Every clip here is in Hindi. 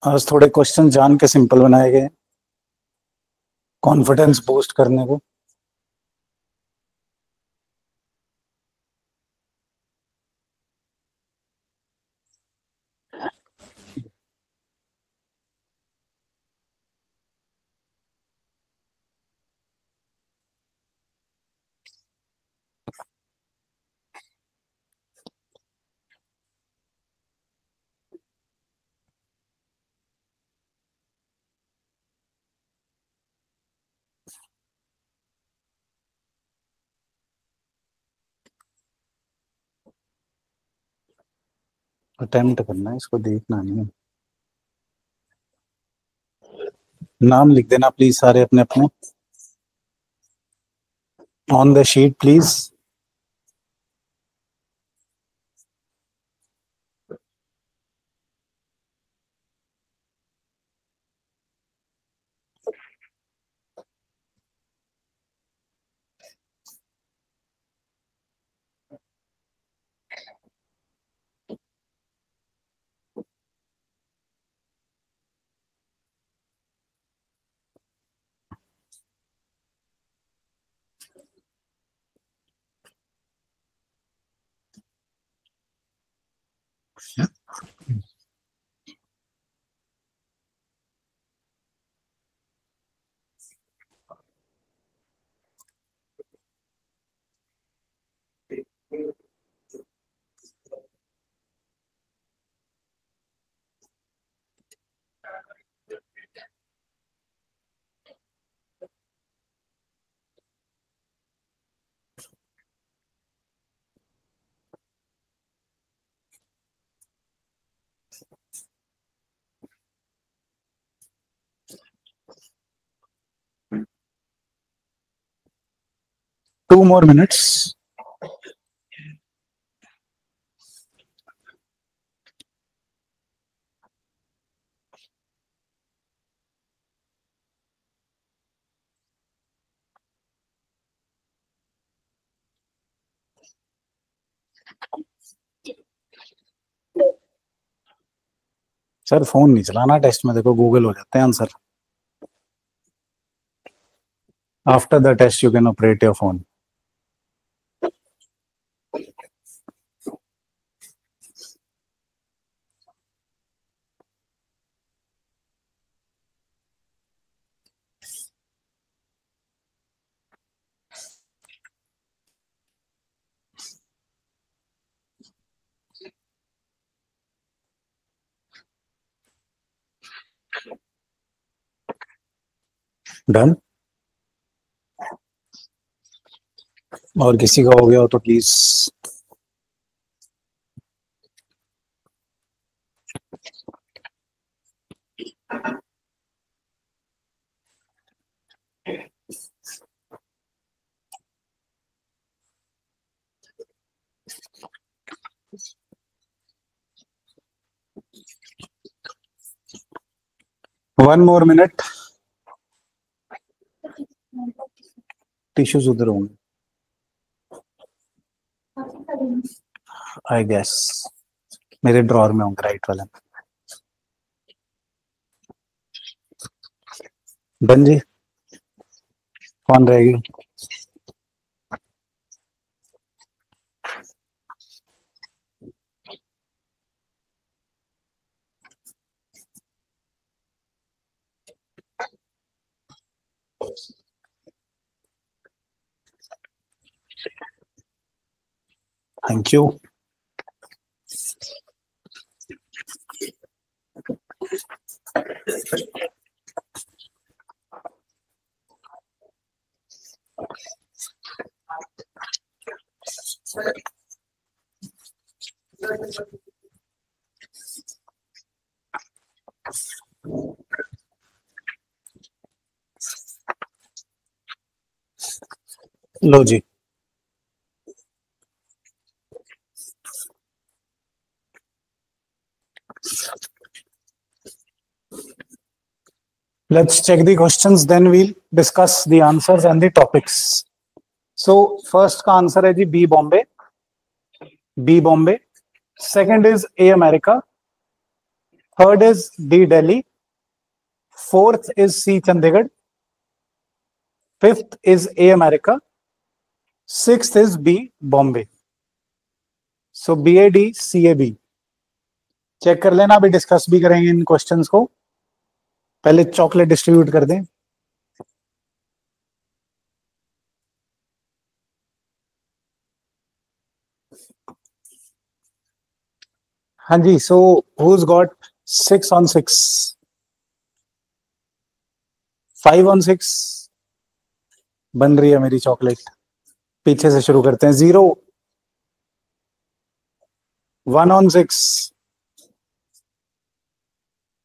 आज थोड़े क्वेश्चन जान के सिंपल बनाए गए, कॉन्फिडेंस बूस्ट करने को। अटेम्प्ट करना है, इसको देखना नहीं है। नाम लिख देना प्लीज सारे अपने अपने on the sheet please. Two more minutes. Sir phone नहीं चलाना टेस्ट में, देखो गूगल हो जाते हैं answer. After the test you can operate your phone. Done. और किसी का हो गया हो तो please. One more minute. Tissues उधर होंगे आई गेस, मेरे ड्रॉर में होंगे राइट वाले। डन जी। कौन रहेगी? Thank you. लो जी। Let's check the questions, then we'll discuss the answers and the topics. So first का आंसर है जी B Bombay, B Bombay. Second is A America, third is D Delhi, fourth is C Chandigarh, fifth is A America, sixth is B Bombay. So B A D C A B check कर लेना, अभी डिस्कस भी करेंगे इन क्वेश्चंस को। पहले चॉकलेट डिस्ट्रीब्यूट कर दें। हाँ जी, सो who's got 6 on 6, 5 on 6 बन रही है मेरी चॉकलेट। पीछे से शुरू करते हैं। 0, 1 on 6,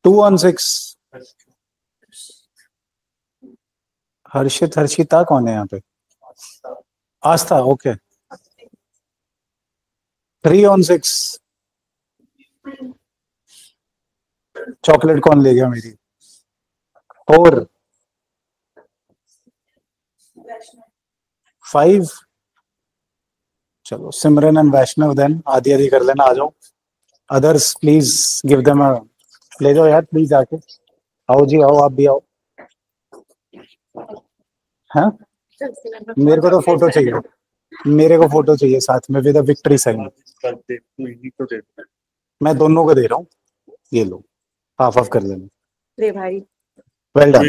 2 on 6। हर्षिता कौन है यहाँ पे? आस्था, ओके। 3 on 6, चॉकलेट कौन ले गया मेरी? 4, 5। चलो सिमरन एंड वैष्णव देन आधी आधी कर लेना, आ जाओ। Others please give them a, ले जाओ यार प्लीज आके। आओ जी आओ, आप भी आओ। हाँ, मेरे को तो फोटो चाहिए, मेरे को फोटो चाहिए साथ में विद अ विक्ट्री साइन। मैं दोनों को दे रहा हूँ, ये लो, हाफ हाफ कर लेना। ले भाई, well done,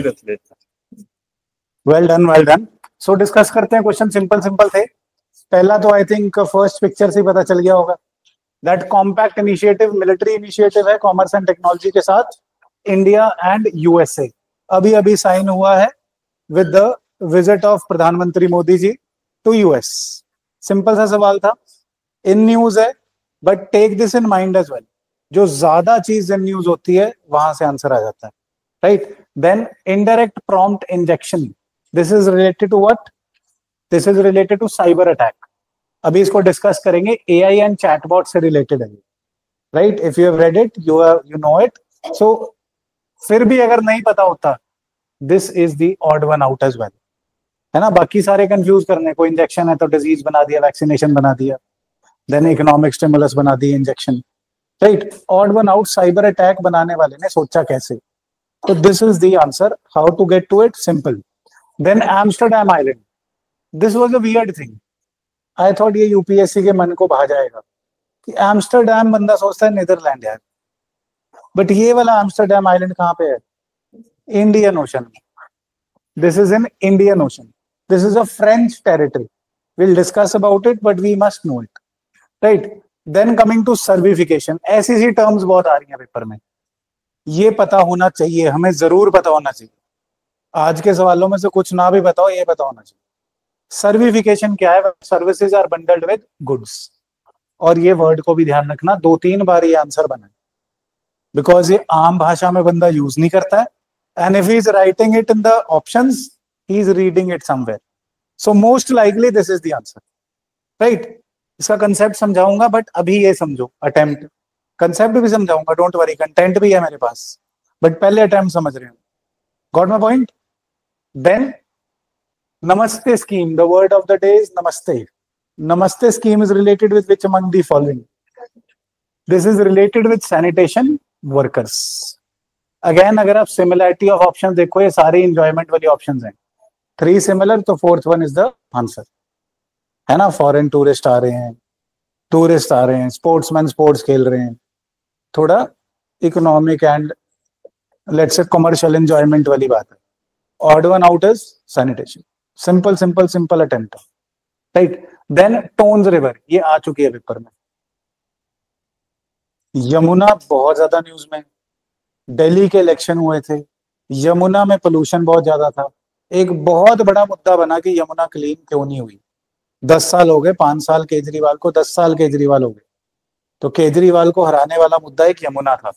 well done, well done. सो डिस्कस करते हैं, क्वेश्चन सिंपल सिंपल थे। पहला तो आई थिंक फर्स्ट पिक्चर से ही पता चल गया होगा, that compact initiative military initiative है कॉमर्स एंड टेक्नोलॉजी के साथ, इंडिया एंड यूएसए। अभी अभी साइन हुआ है विद द विजिट ऑफ प्रधानमंत्री Modi ji to US. Simple सा सवाल था, इन न्यूज है, but take this in mind as well, जो ज्यादा चीज इन न्यूज होती है वहां से आंसर आ जाता है, right. Then indirect prompt injection, this is related to what? This is related to cyber attack. अभी इसको डिस्कस करेंगे, एआई एंड चैटबॉट से रिलेटेड है, right. If you have read it you know it. So फिर भी अगर नहीं पता होता, this is the odd one out as well, है ना। बाकी सारे कंफ्यूज करने, कोई इंजेक्शन है तो डिजीज बना दिया, वैक्सीनेशन बना दिया, देन इकोनॉमिक स्टिमुलस बना दी injection, right. Odd one out cyber attack बनाने वाले ने सोचा कैसे? तो this is the answer. How to get to it? Simple. Then Amsterdam island, this was a weird thing. I thought ये यूपीएससी के मन को भा जाएगा कि एम्स्टरडैम, बंदा सोचता है नीदरलैंड यार, बट ये वाला एम्स्टरडैम आइलैंड कहाँ पे है? इंडियन ओशन में। This is in Indian Ocean, this is a French territory. Will discuss about it but we must know it, right. Then coming to certification, ऐसी सी टर्म्स बहुत आ रही हैं पेपर में, ये पता होना चाहिए, हमें जरूर पता होना चाहिए। आज के सवालों में से कुछ ना भी बताओ, ये पता होना चाहिए। सर्विफिकेशन क्या है? Services are bundled with goods. और ये वर्ड को भी ध्यान रखना, 2-3 बार ये आंसर बना, बिकॉज ये आम भाषा में बंदा यूज नहीं करता है, and if he is writing it in the options he is reading it somewhere, so most likely this is the answer, right. इसका कंसेप्ट समझाऊंगा, बट अभी ये समझो, अटेम्प्ट। कंसेप्ट भी समझाऊंगा, डोंट वरी, कंटेंट भी है मेरे पास, बट पहले अटेम्प्ट समझ रहे हो। Got my point? देन नमस्ते scheme, the word of the day is नमस्ते। नमस्ते scheme is related with which among the following? This is related with sanitation workers. Again अगर आप सिमिलरिटी ऑफ ऑप्शन देखो, ये सारे इंजॉयमेंट वाली ऑप्शंस हैं, 3 सिमिलर, तो 4th one is the answer, है ना। फॉरेन टूरिस्ट आ रहे हैं, टूरिस्ट आ रहे हैं, स्पोर्ट्समैन स्पोर्ट्स खेल रहे हैं, थोड़ा economic and let's say commercial enjoyment वाली बात है। Odd one out is sanitation. Simple simple simple attempt, right. Then Tons river, ये आ चुकी है पेपर में। यमुना बहुत ज्यादा न्यूज में, दिल्ली के इलेक्शन हुए थे, यमुना में पोल्यूशन बहुत ज्यादा था, एक बहुत बड़ा मुद्दा बना कि यमुना क्लीन क्यों नहीं हुई। 10 साल हो गए, 5 साल केजरीवाल को, 10 साल केजरीवाल हो गए, तो केजरीवाल को हराने वाला मुद्दा एक यमुना था।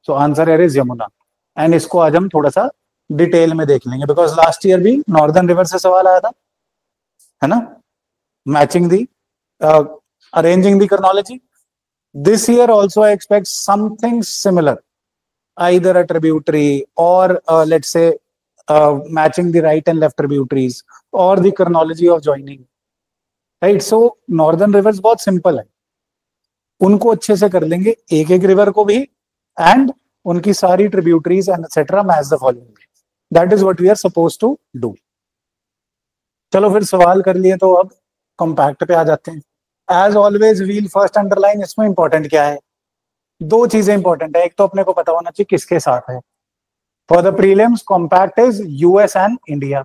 सो आंसर है इज यमुना, एंड इसको आज हम थोड़ा सा डिटेल में देख लेंगे, बिकॉज लास्ट ईयर भी नॉर्दर्न रिवर से सवाल आया था, है ना, matching the arranging the chronology. This year also I expect something similar, either a tributary or let's say matching the right and left tributaries or the chronology of joining, right. So northern reverse बहुत सिंपल है, उनको अच्छे से कर लेंगे, एक एक रिवर को भी, एंड उनकी सारी tributaries and etcetera match the following. That is what we are suppose to do. चलो फिर सवाल कर लिए तो अब कॉम्पैक्ट पे आ जाते हैं। As always we'll first underline, इसमें इंपॉर्टेंट क्या है? दो चीजें इंपॉर्टेंट है, एक तो अपने को पता होना चाहिए किसके साथ है। For the prelims compact is US and India.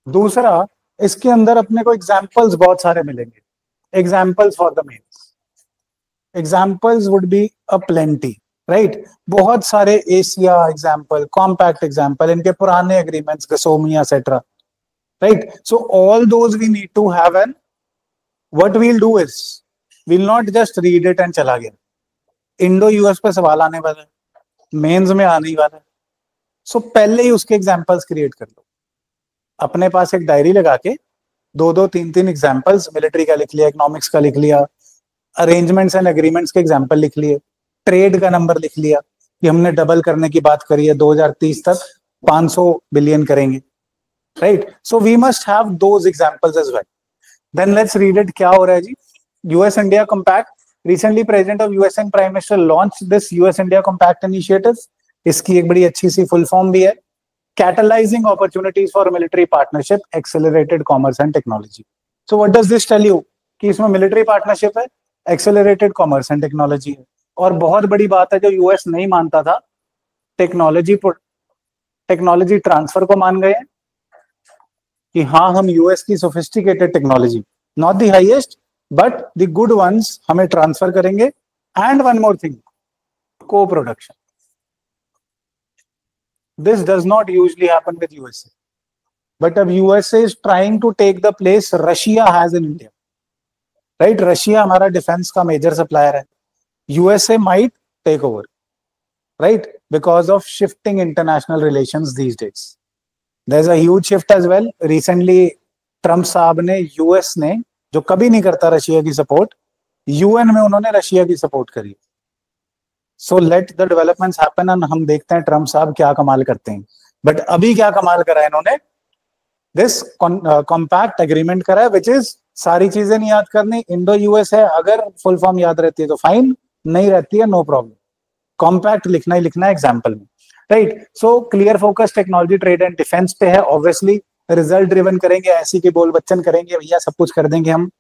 दूसरा, इसके अंदर अपने को एग्जाम्पल्स बहुत सारे मिलेंगे, examples for the mains. Examples would be a plenty, right. बहुत सारे एशिया एग्जाम्पल, कॉम्पैक्ट एग्जाम्पल, इनके पुराने agreements, GSOMIA etcetera, right. So all those we need to have an, what we'll do is we'll not just read it and चला गया। इंडो यूएस पे सवाल आने वाला है, मेंस में आने ही वाला है। सो पहले ही उसके एग्जाम्पल्स क्रिएट कर लो, अपने पास एक डायरी लगा के दो दो तीन तीन एग्जाम्पल्स, मिलिट्री का लिख लिया, इकोनॉमिक्स का लिख लिया, अरेंजमेंट्स एंड एग्रीमेंट्स के एग्जाम्पल लिख लिए, ट्रेड का नंबर लिख लिया कि हमने डबल करने की बात करी है, 2030 तक 500 बिलियन करेंगे, right. So we must have those examples as well. Then let's read it. क्या हो रहा है जी? US India compact, recently president of US and prime minister launch this US India compact initiative. इसकी एक बड़ी अच्छी सी फुल फॉर्म भी है, catalysing opportunities for military partnership, accelerated commerce and technology. So what does this tell you? कि इसमें मिलिट्री पार्टनरशिप है, एक्सेलरेटेड कॉमर्स एंड टेक्नोलॉजी है, और बहुत बड़ी बात है जो यूएस नहीं मानता था, टेक्नोलॉजी ट्रांसफर को मान गए कि हाँ, हम यूएस की sophisticated technology, not the highest but the good ones, हमें ट्रांसफर करेंगे। And one more thing, coproduction. This does not usually happen with USA, but अब USA is trying to take the place Russia has in India, right. Russia हमारा डिफेंस का मेजर सप्लायर है, USA might take over, right, because of shifting international relations these days. There's a huge shift as well. Recently, Trump साहब ने, यूएस ने, जो कभी नहीं करता रशिया की सपोर्ट, यूएन में उन्होंने रशिया की सपोर्ट करी। So let the developments happen and हम देखते हैं ट्रम्प साहब क्या कमाल करते हैं। बट अभी क्या कमाल करा है इन्होंने? दिस कॉम्पैक्ट एग्रीमेंट करा है, विच इज, सारी चीजें नहीं याद करनी, इंडो यूएस है, अगर फुल फॉर्म याद रहती है तो फाइन, नहीं रहती है नो प्रॉब्लम, कॉम्पैक्ट लिखना ही लिखना है एग्जाम्पल में, right. So clear focus technology, trade and defence पे है। ऑब्वियसली रिजल्ट ड्रिवन करेंगे, ऐसी के बोल बच्चन करेंगे, भैया सब कुछ कर देंगे हम,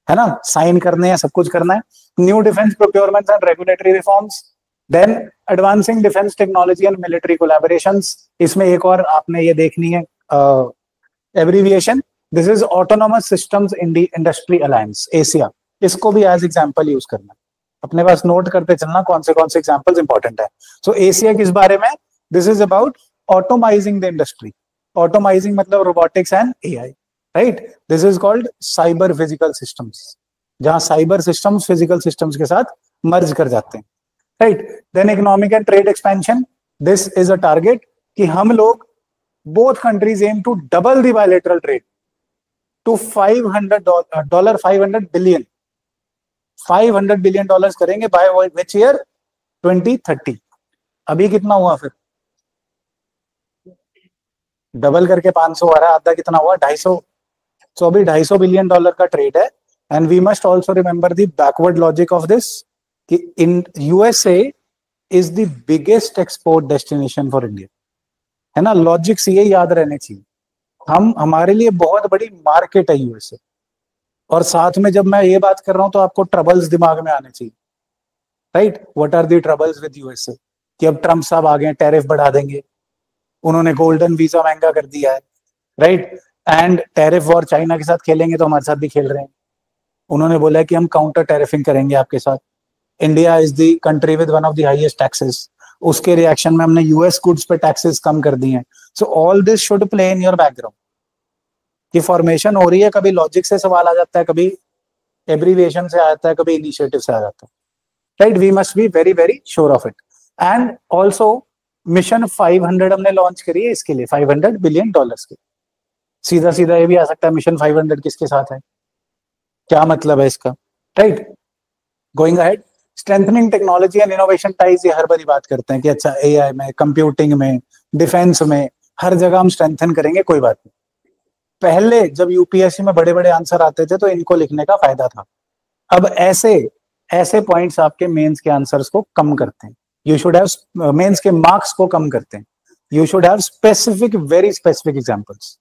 है ना, साइन करने हैं, सब कुछ करना है। New defence procurement and regulatory reforms, then advancing defence technology and military collaborations. इसमें एक और आपने ये देखनी है abbreviation, this is autonomous systems industry alliance, Asia. इसको भी एज एग्जाम्पल यूज करना, अपने पास नोट करते चलना कौन से एग्जाम्पल्स इंपॉर्टेंट है। सो एशिया किस बारे में? This is about automising the industry. Automising मतलब robotics and AI, right. This is called cyber physical systems, जहां साइबर सिस्टम्स फिजिकल सिस्टम्स के साथ मर्ज कर जाते हैं, right. Then economic and trade expansion, this is a target कि हम लोग, both countries aim to double the bilateral trade to $500 billion, $500 billion करेंगे बाय विच ईयर? 2030। अभी कितना हुआ फिर? डबल करके 500 आ रहा है, आधा कितना हुआ? 250। सो अभी $250 बिलियन का ट्रेड है। And we must also remember the backward logic of this, कि in USA is the biggest export destination for India, है ना। लॉजिक्स ये याद रहने चाहिए, हमारे लिए बहुत बड़ी मार्केट है यूएसए। और साथ में जब मैं ये बात कर रहा हूं तो आपको ट्रबल्स दिमाग में आने चाहिए, right. What are the troubles with USA? कि अब ट्रम्प साहब आ गए, टैरिफ बढ़ा देंगे, उन्होंने गोल्डन वीजा महंगा कर दिया है, right. And tariff war China के साथ खेलेंगे तो हमारे साथ भी खेल रहे हैं। उन्होंने बोला है कि हम काउंटर टैरिफिंग करेंगे आपके साथ। India is the country with one of the highest taxes, उसके रिएक्शन में हमने यूएस गुड्स पे टैक्सेस कम कर दिए हैं। So all this should play in your background, कि फॉर्मेशन हो रही है, कभी लॉजिक से सवाल आ जाता है, कभी एब्रीविएशन से आ जाता है, कभी इनिशिएटिव से आ जाता है, right. We must be very very sure of it. And also mission 500 हमने लॉन्च करी है, इसके लिए $500 बिलियन के। सीधा सीधा ये भी आ सकता है, मिशन 500 किसके साथ है, क्या मतलब है इसका, right. Going ahead, strengthening technology and innovation ties, ये हर बारी बात करते हैं कि अच्छा एआई में, कंप्यूटिंग में, डिफेंस में, हर जगह हम स्ट्रेंथन करेंगे, कोई बात नहीं। पहले जब यूपीएससी में बड़े बड़े आंसर आते थे तो इनको लिखने का फायदा था। अब ऐसे ऐसे पॉइंट्स आपके मेंस के आंसर्स को कम करते हैं। यू शुड हैव मेंस के मार्क्स को कम करते हैं। You should have specific, very specific examples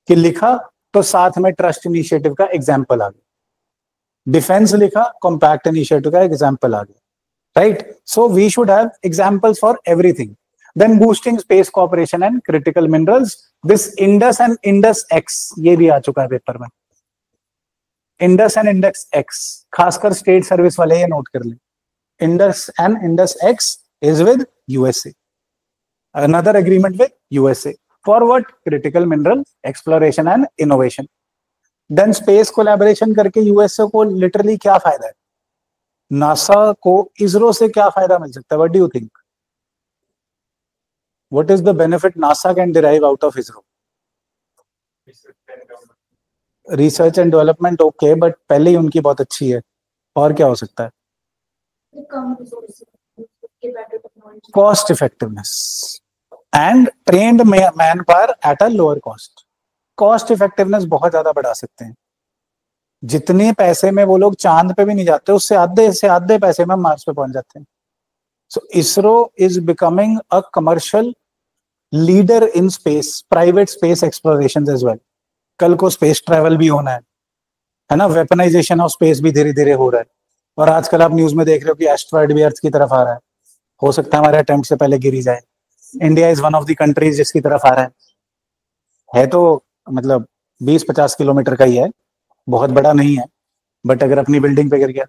कि लिखा तो साथ में ट्रस्ट इनिशिएटिव का एग्जांपल आ गया, डिफेंस लिखा कॉम्पैक्ट इनिशिएटिव का एग्जांपल आ गया, right? So we should have examples for everything. Then boosting space corporation and critical minerals, this Indus and Indus X, ये भी आ चुका है पेपर में। इंडस एंड इंडस एक्स, खासकर स्टेट सर्विस वाले ये नोट कर लें। Indus and Indus x is with USA, another agreement with USA for what? Critical mineral exploration and innovation. Then space collaboration करके USA को literally क्या फायदा है? नासा को इसरो से क्या फायदा मिल सकता है? What do you think? What is the benefit NASA can derive out of ISRO? Research and development, okay, but पहले ही उनकी बहुत अच्छी है, और क्या हो सकता है? Cost effectiveness and trained manpower at a lower cost. Cost effectiveness बहुत ज्यादा बढ़ा सकते हैं। जितने पैसे में वो लोग चांद पे भी नहीं जाते, उससे आधे से आधे पैसे में मार्स पे पहुंच जाते हैं। So ISRO is becoming a commercial leader in space, private space explorations as well. कल को स्पेस ट्रैवल भी होना है ना? वेपनाइजेशन ऑफ स्पेस भी धीरे धीरे हो रहा है, और आजकल आप न्यूज में देख रहे हो कि एस्ट्रॉइड भी अर्थ की तरफ आ रहा है। हो सकता है हमारे अटेम्प्ट से पहले गिरी जाए। India is one of the countries जिसकी तरफ आ रहा है तो मतलब 20-50 किलोमीटर का ही है, बहुत बड़ा नहीं है, बट अगर अपनी बिल्डिंग पे गिर गया,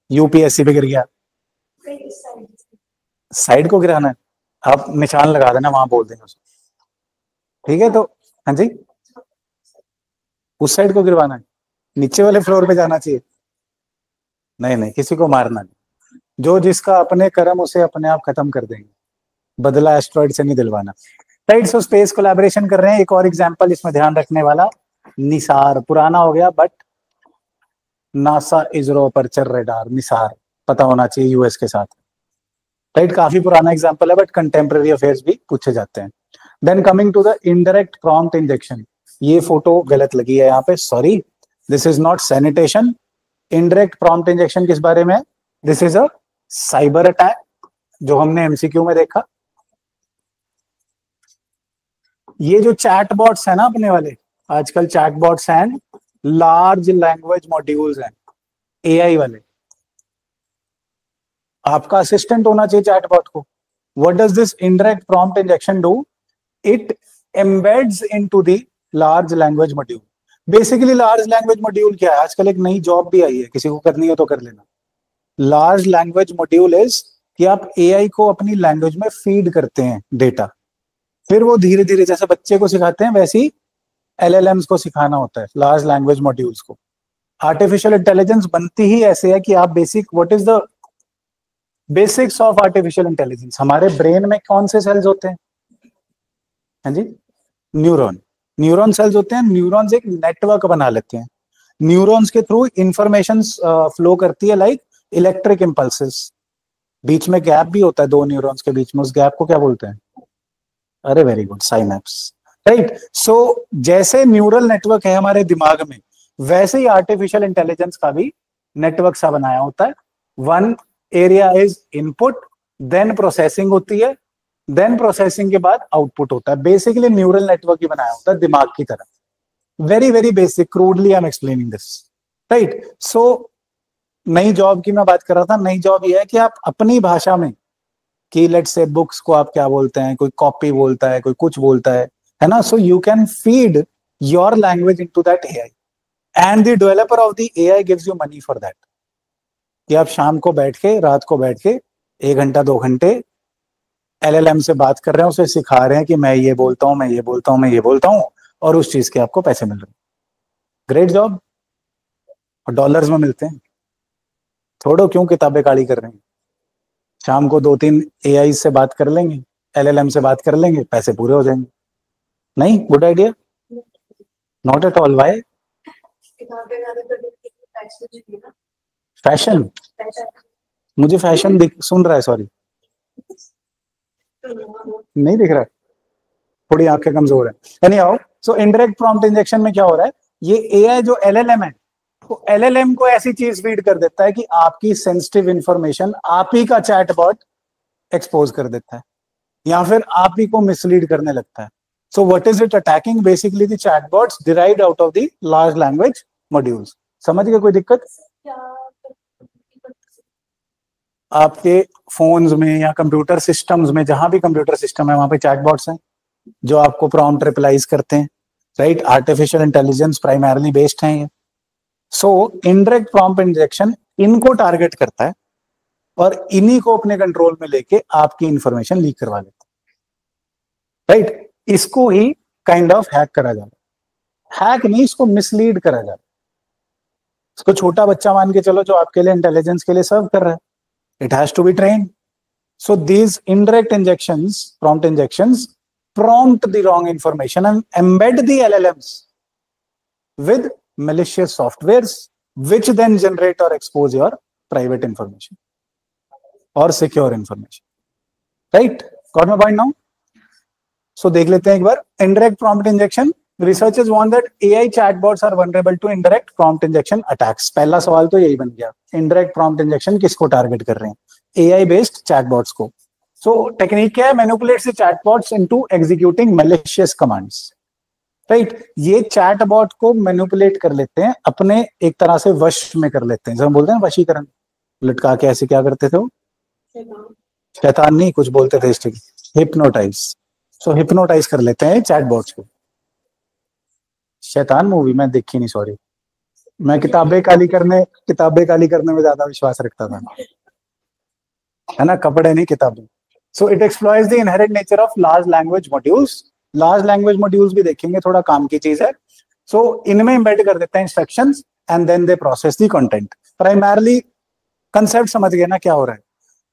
यूपीएससी पे गिर गया, साइड को गिराना है, आप निशान लगा देना, वहां बोल देंगे उसको, ठीक है? तो हाँ जी, उस साइड को गिरवाना है, नीचे वाले फ्लोर पे जाना चाहिए। नहीं नहीं, किसी को मारना नहीं, जो जिसका अपने कर्म उसे अपने आप खत्म कर देंगे, बदला एस्ट्रॉइड से नहीं दिलवाना, राइट? सो स्पेस कोलैबोरेशन कर रहे हैं। एक और एग्जांपल इसमें ध्यान रखने वाला, निसार, पुराना हो गया but NASA ISRO aperture radar, Nisar पता होना चाहिए, यूएस के साथ, राइट? काफी पुराना एग्जांपल है बट कंटेम्प्रेरी अफेयर्स भी पूछे जाते हैं। Then coming to the indirect prompt injection, ये फोटो गलत लगी है यहाँ पे, sorry, this is not sanitation. Indirect prompt injection किस बारे में? This is a cyber attack, जो हमने एमसीक्यू में देखा। ये जो चैटबॉट्स है ना अपने वाले, आजकल chatbots and large language modules हैं, एआई वाले, आपका असिस्टेंट होना चाहिए चैटबॉट को। What does this indirect prompt injection do? It embeds into the large language module. Basically large language module क्या है? आजकल एक नई जॉब भी आई है, किसी को करनी हो तो कर लेना। लार्ज लैंग्वेज मॉड्यूल इज कि आप एआई को अपनी लैंग्वेज में फीड करते हैं डेटा, फिर वो धीरे धीरे, जैसे बच्चे को सिखाते हैं वैसे ही एलएलएम्स को सिखाना होता है, लार्ज लैंग्वेज मॉड्यूल्स को। आर्टिफिशियल इंटेलिजेंस बनती ही ऐसे है कि आप basic, what is the basics of artificial intelligence? हमारे ब्रेन में कौन से सेल्स होते हैं? हाँ जी, न्यूरॉन। न्यूरॉन सेल्स होते हैं, न्यूरॉन्स एक नेटवर्क बना लेते हैं, न्यूरॉन्स के थ्रू इंफॉर्मेशन फ्लो करती है लाइक इलेक्ट्रिक इंपल्सेस। बीच में गैप भी होता है दो न्यूरॉन्स के बीच में, उस गैप को क्या बोलते हैं? अरे वेरी गुड, साइनेप्स, राइट? सो जैसे न्यूरल नेटवर्क है हमारे दिमाग में, वैसे ही आर्टिफिशियल इंटेलिजेंस का भी नेटवर्क सा बनाया होता है। One area is input, then processing होती है, देन प्रोसेसिंग के बाद आउटपुट होता है। बेसिकली न्यूरल नेटवर्क ही बनाया होता है दिमाग की तरह। Very very basic, crudely I am explaining this, right? So नई जॉब की मैं बात कर रहा था। नई जॉब ये है कि आप अपनी भाषा में, कि लेट्स से बुक्स को आप क्या बोलते हैं, कोई कॉपी बोलता है, कोई कुछ बोलता है ना? So you can feed your language into that AI, and the developer of the AI gives you money for that. कि आप शाम को बैठ के, रात को बैठ के 1 घंटा 2 घंटे एलएलएम से बात कर रहे हैं, उसे सिखा रहे हैं कि मैं ये बोलता हूँ, मैं ये बोलता हूँ, मैं ये बोलता हूँ, और उस चीज के आपको पैसे मिल रहे हैं। ग्रेट जॉब, और डॉलर्स में मिलते हैं। थोड़ो क्यों किताबें काली कर रहे हैं? शाम को 2-3 एआई से बात कर लेंगे, एलएलएम से बात कर लेंगे, पैसे पूरे हो जाएंगे। नहीं, good idea? Not at all. Why? Fashion, मुझे फैशन सुन रहा है, सॉरी नहीं दिख रहा, थोड़ी आंखें कमजोर है। यानी आओ, सो इनडायरेक्ट प्रॉम्प्ट इंजेक्शन में क्या हो रहा है, ये एआई जो एलएलएम है, तो एलएलएम को ऐसी चीज फीड कर देता है कि आपकी सेंसिटिव इंफॉर्मेशन आप ही का चैटबॉट एक्सपोज कर देता है या फिर आप ही को मिसलीड करने लगता है. So what is it attacking? Basically the chatbots derived out of the large language modules. समझ गए? कोई दिक्कत? आपके फोन्स में या कंप्यूटर सिस्टम्स में, जहां भी कंप्यूटर सिस्टम है वहां पे चैटबॉट्स हैं जो आपको प्रॉम्प्ट रिप्लाईज करते हैं, right? Artificial intelligence primarily based है ये. सो इनडायरेक्ट प्रॉम्प्ट इंजेक्शन इनको टारगेट करता है और इन्हीं को अपने कंट्रोल में लेके आपकी इंफॉर्मेशन लीक करवा लेता है, राइट? इसको ही काइंड ऑफ हैक करा जाता है. हैक नहीं, इसको मिसलीड करा जाता है. इसको छोटा बच्चा मान के चलो जो आपके लिए इंटेलिजेंस के लिए सर्व कर रहा है. It has to be trained. So these indirect injections, prompt injections, prompt the wrong information and embed the LLMs with malicious softwares, which then generate or expose your private information or secure information. Right? Got my point now? So देख लेते हैं एक बार. Indirect prompt injection. Researchers warn that AI chatbots are vulnerable to indirect prompt injection attacks. पहला सवाल तो यही बन गया. Indirect prompt injection किसको टारगेट कर रहे हैं? AI based chatbots को. So टेक्निक क्या है? Manipulates the chatbots into executing malicious commands. Right? ये chatbot को मैनिपुलेट कर लेते हैं, अपने एक तरह से वश में कर लेते हैं. जब हम बोलते हैं वशीकरण, लटका के ऐसे क्या करते थे वो? शैतान नहीं, कुछ बोलते थे इसके. हिप्नोटाइज. सो हिप्नोटाइज कर लेते हैं चैटबॉट्स को. शैतान मूवी मैं देखी नहीं, सॉरी. मैं किताबें काली करने में ज्यादा विश्वास रखता था, है ना? कपड़े नहीं, किताबें. So it exploits the inherent nature of large language modules. Large language modules भी देखेंगे, थोड़ा काम की चीज है. सो इनमें एम्बेड कर देते हैं instructions and then they process the content. Primarily concept समझ गए ना क्या हो रहा है?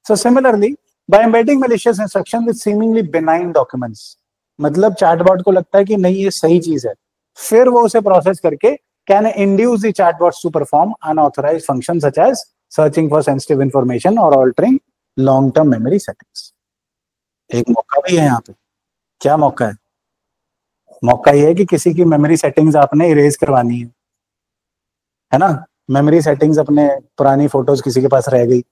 So similarly by embedding malicious instruction with seemingly benign documents, मतलब चैटबॉट को लगता है कि नहीं ये सही चीज है, फिर वो उसे प्रोसेस करके can induce the chatbots to perform unauthorised functions such as searching for sensitive information और altering long term memory settings. एक मौका भी है यहाँ पे. क्या मौका है? मौका ये है कि किसी की मेमोरी सेटिंग्स आपने इरेज करवानी है ना? मेमोरी सेटिंग्स, अपने पुरानी फोटोज किसी के पास रह गई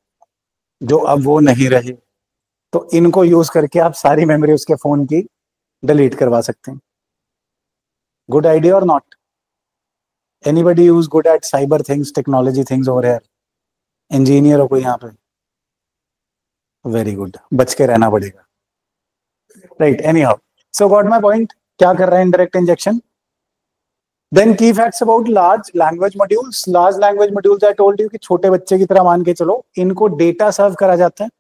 जो अब वो नहीं रहे, तो इनको यूज करके आप सारी मेमोरी उसके फोन की डिलीट करवा सकते हैं. Good idea or not? Anybody who's good at cyber things, technology things over here? Engineer हो कोई यहाँ पे? Very good. बच के रहना पड़ेगा. Right. Anyhow, so got my point. क्या कर रहा है indirect injection? Then key facts about large language modules. Large language modules I told you कि छोटे बच्चे की तरह मान के चलो, इनको डेटा सर्व करा जाता है,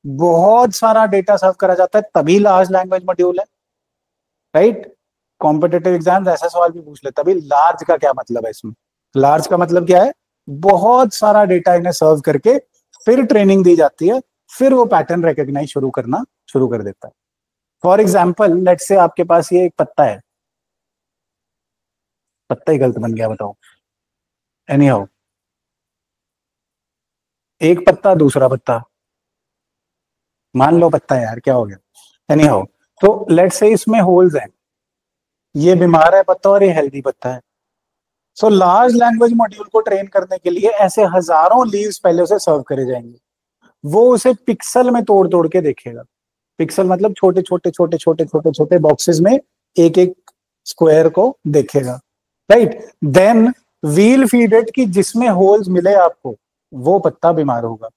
बहुत सारा डेटा सर्व करा जाता है, तभी लार्ज लैंग्वेज मॉड्यूल है. राइट? कॉम्पिटिटिव एग्जाम्स ऐसा सवाल भी पूछ लेता है, भाई लार्ज का क्या मतलब है इसमें? लार्ज का मतलब क्या है? बहुत सारा डेटा इन्हें सर्व करके फिर ट्रेनिंग दी जाती है, फिर वो पैटर्न रिकॉग्नाइज करना शुरू कर देता है. फॉर एग्जाम्पल लेट्स से आपके पास ये एक पत्ता है. पत्ता ही गलत बन गया, बताओ. एनी हाउ, एक पत्ता दूसरा पत्ता, मान लो पत्ता है यार, क्या हो गया? एनी हाउ, तो लेट्स से इसमें होल्स हैं, ये बीमार है पत्ता और ये हेल्दी पत्ता है. सो लार्ज लैंग्वेज मॉड्यूल को ट्रेन करने के लिए ऐसे हजारों लीव्स पहले उसे सर्व करे जाएंगे. वो उसे पिक्सल में तोड़ तोड़ के देखेगा. पिक्सल मतलब छोटे छोटे छोटे छोटे छोटे छोटे बॉक्सेस में एक एक स्क्वायर को देखेगा. Right? Then we'll feed it कि जिसमें होल्स मिले आपको वो पत्ता बीमार होगा.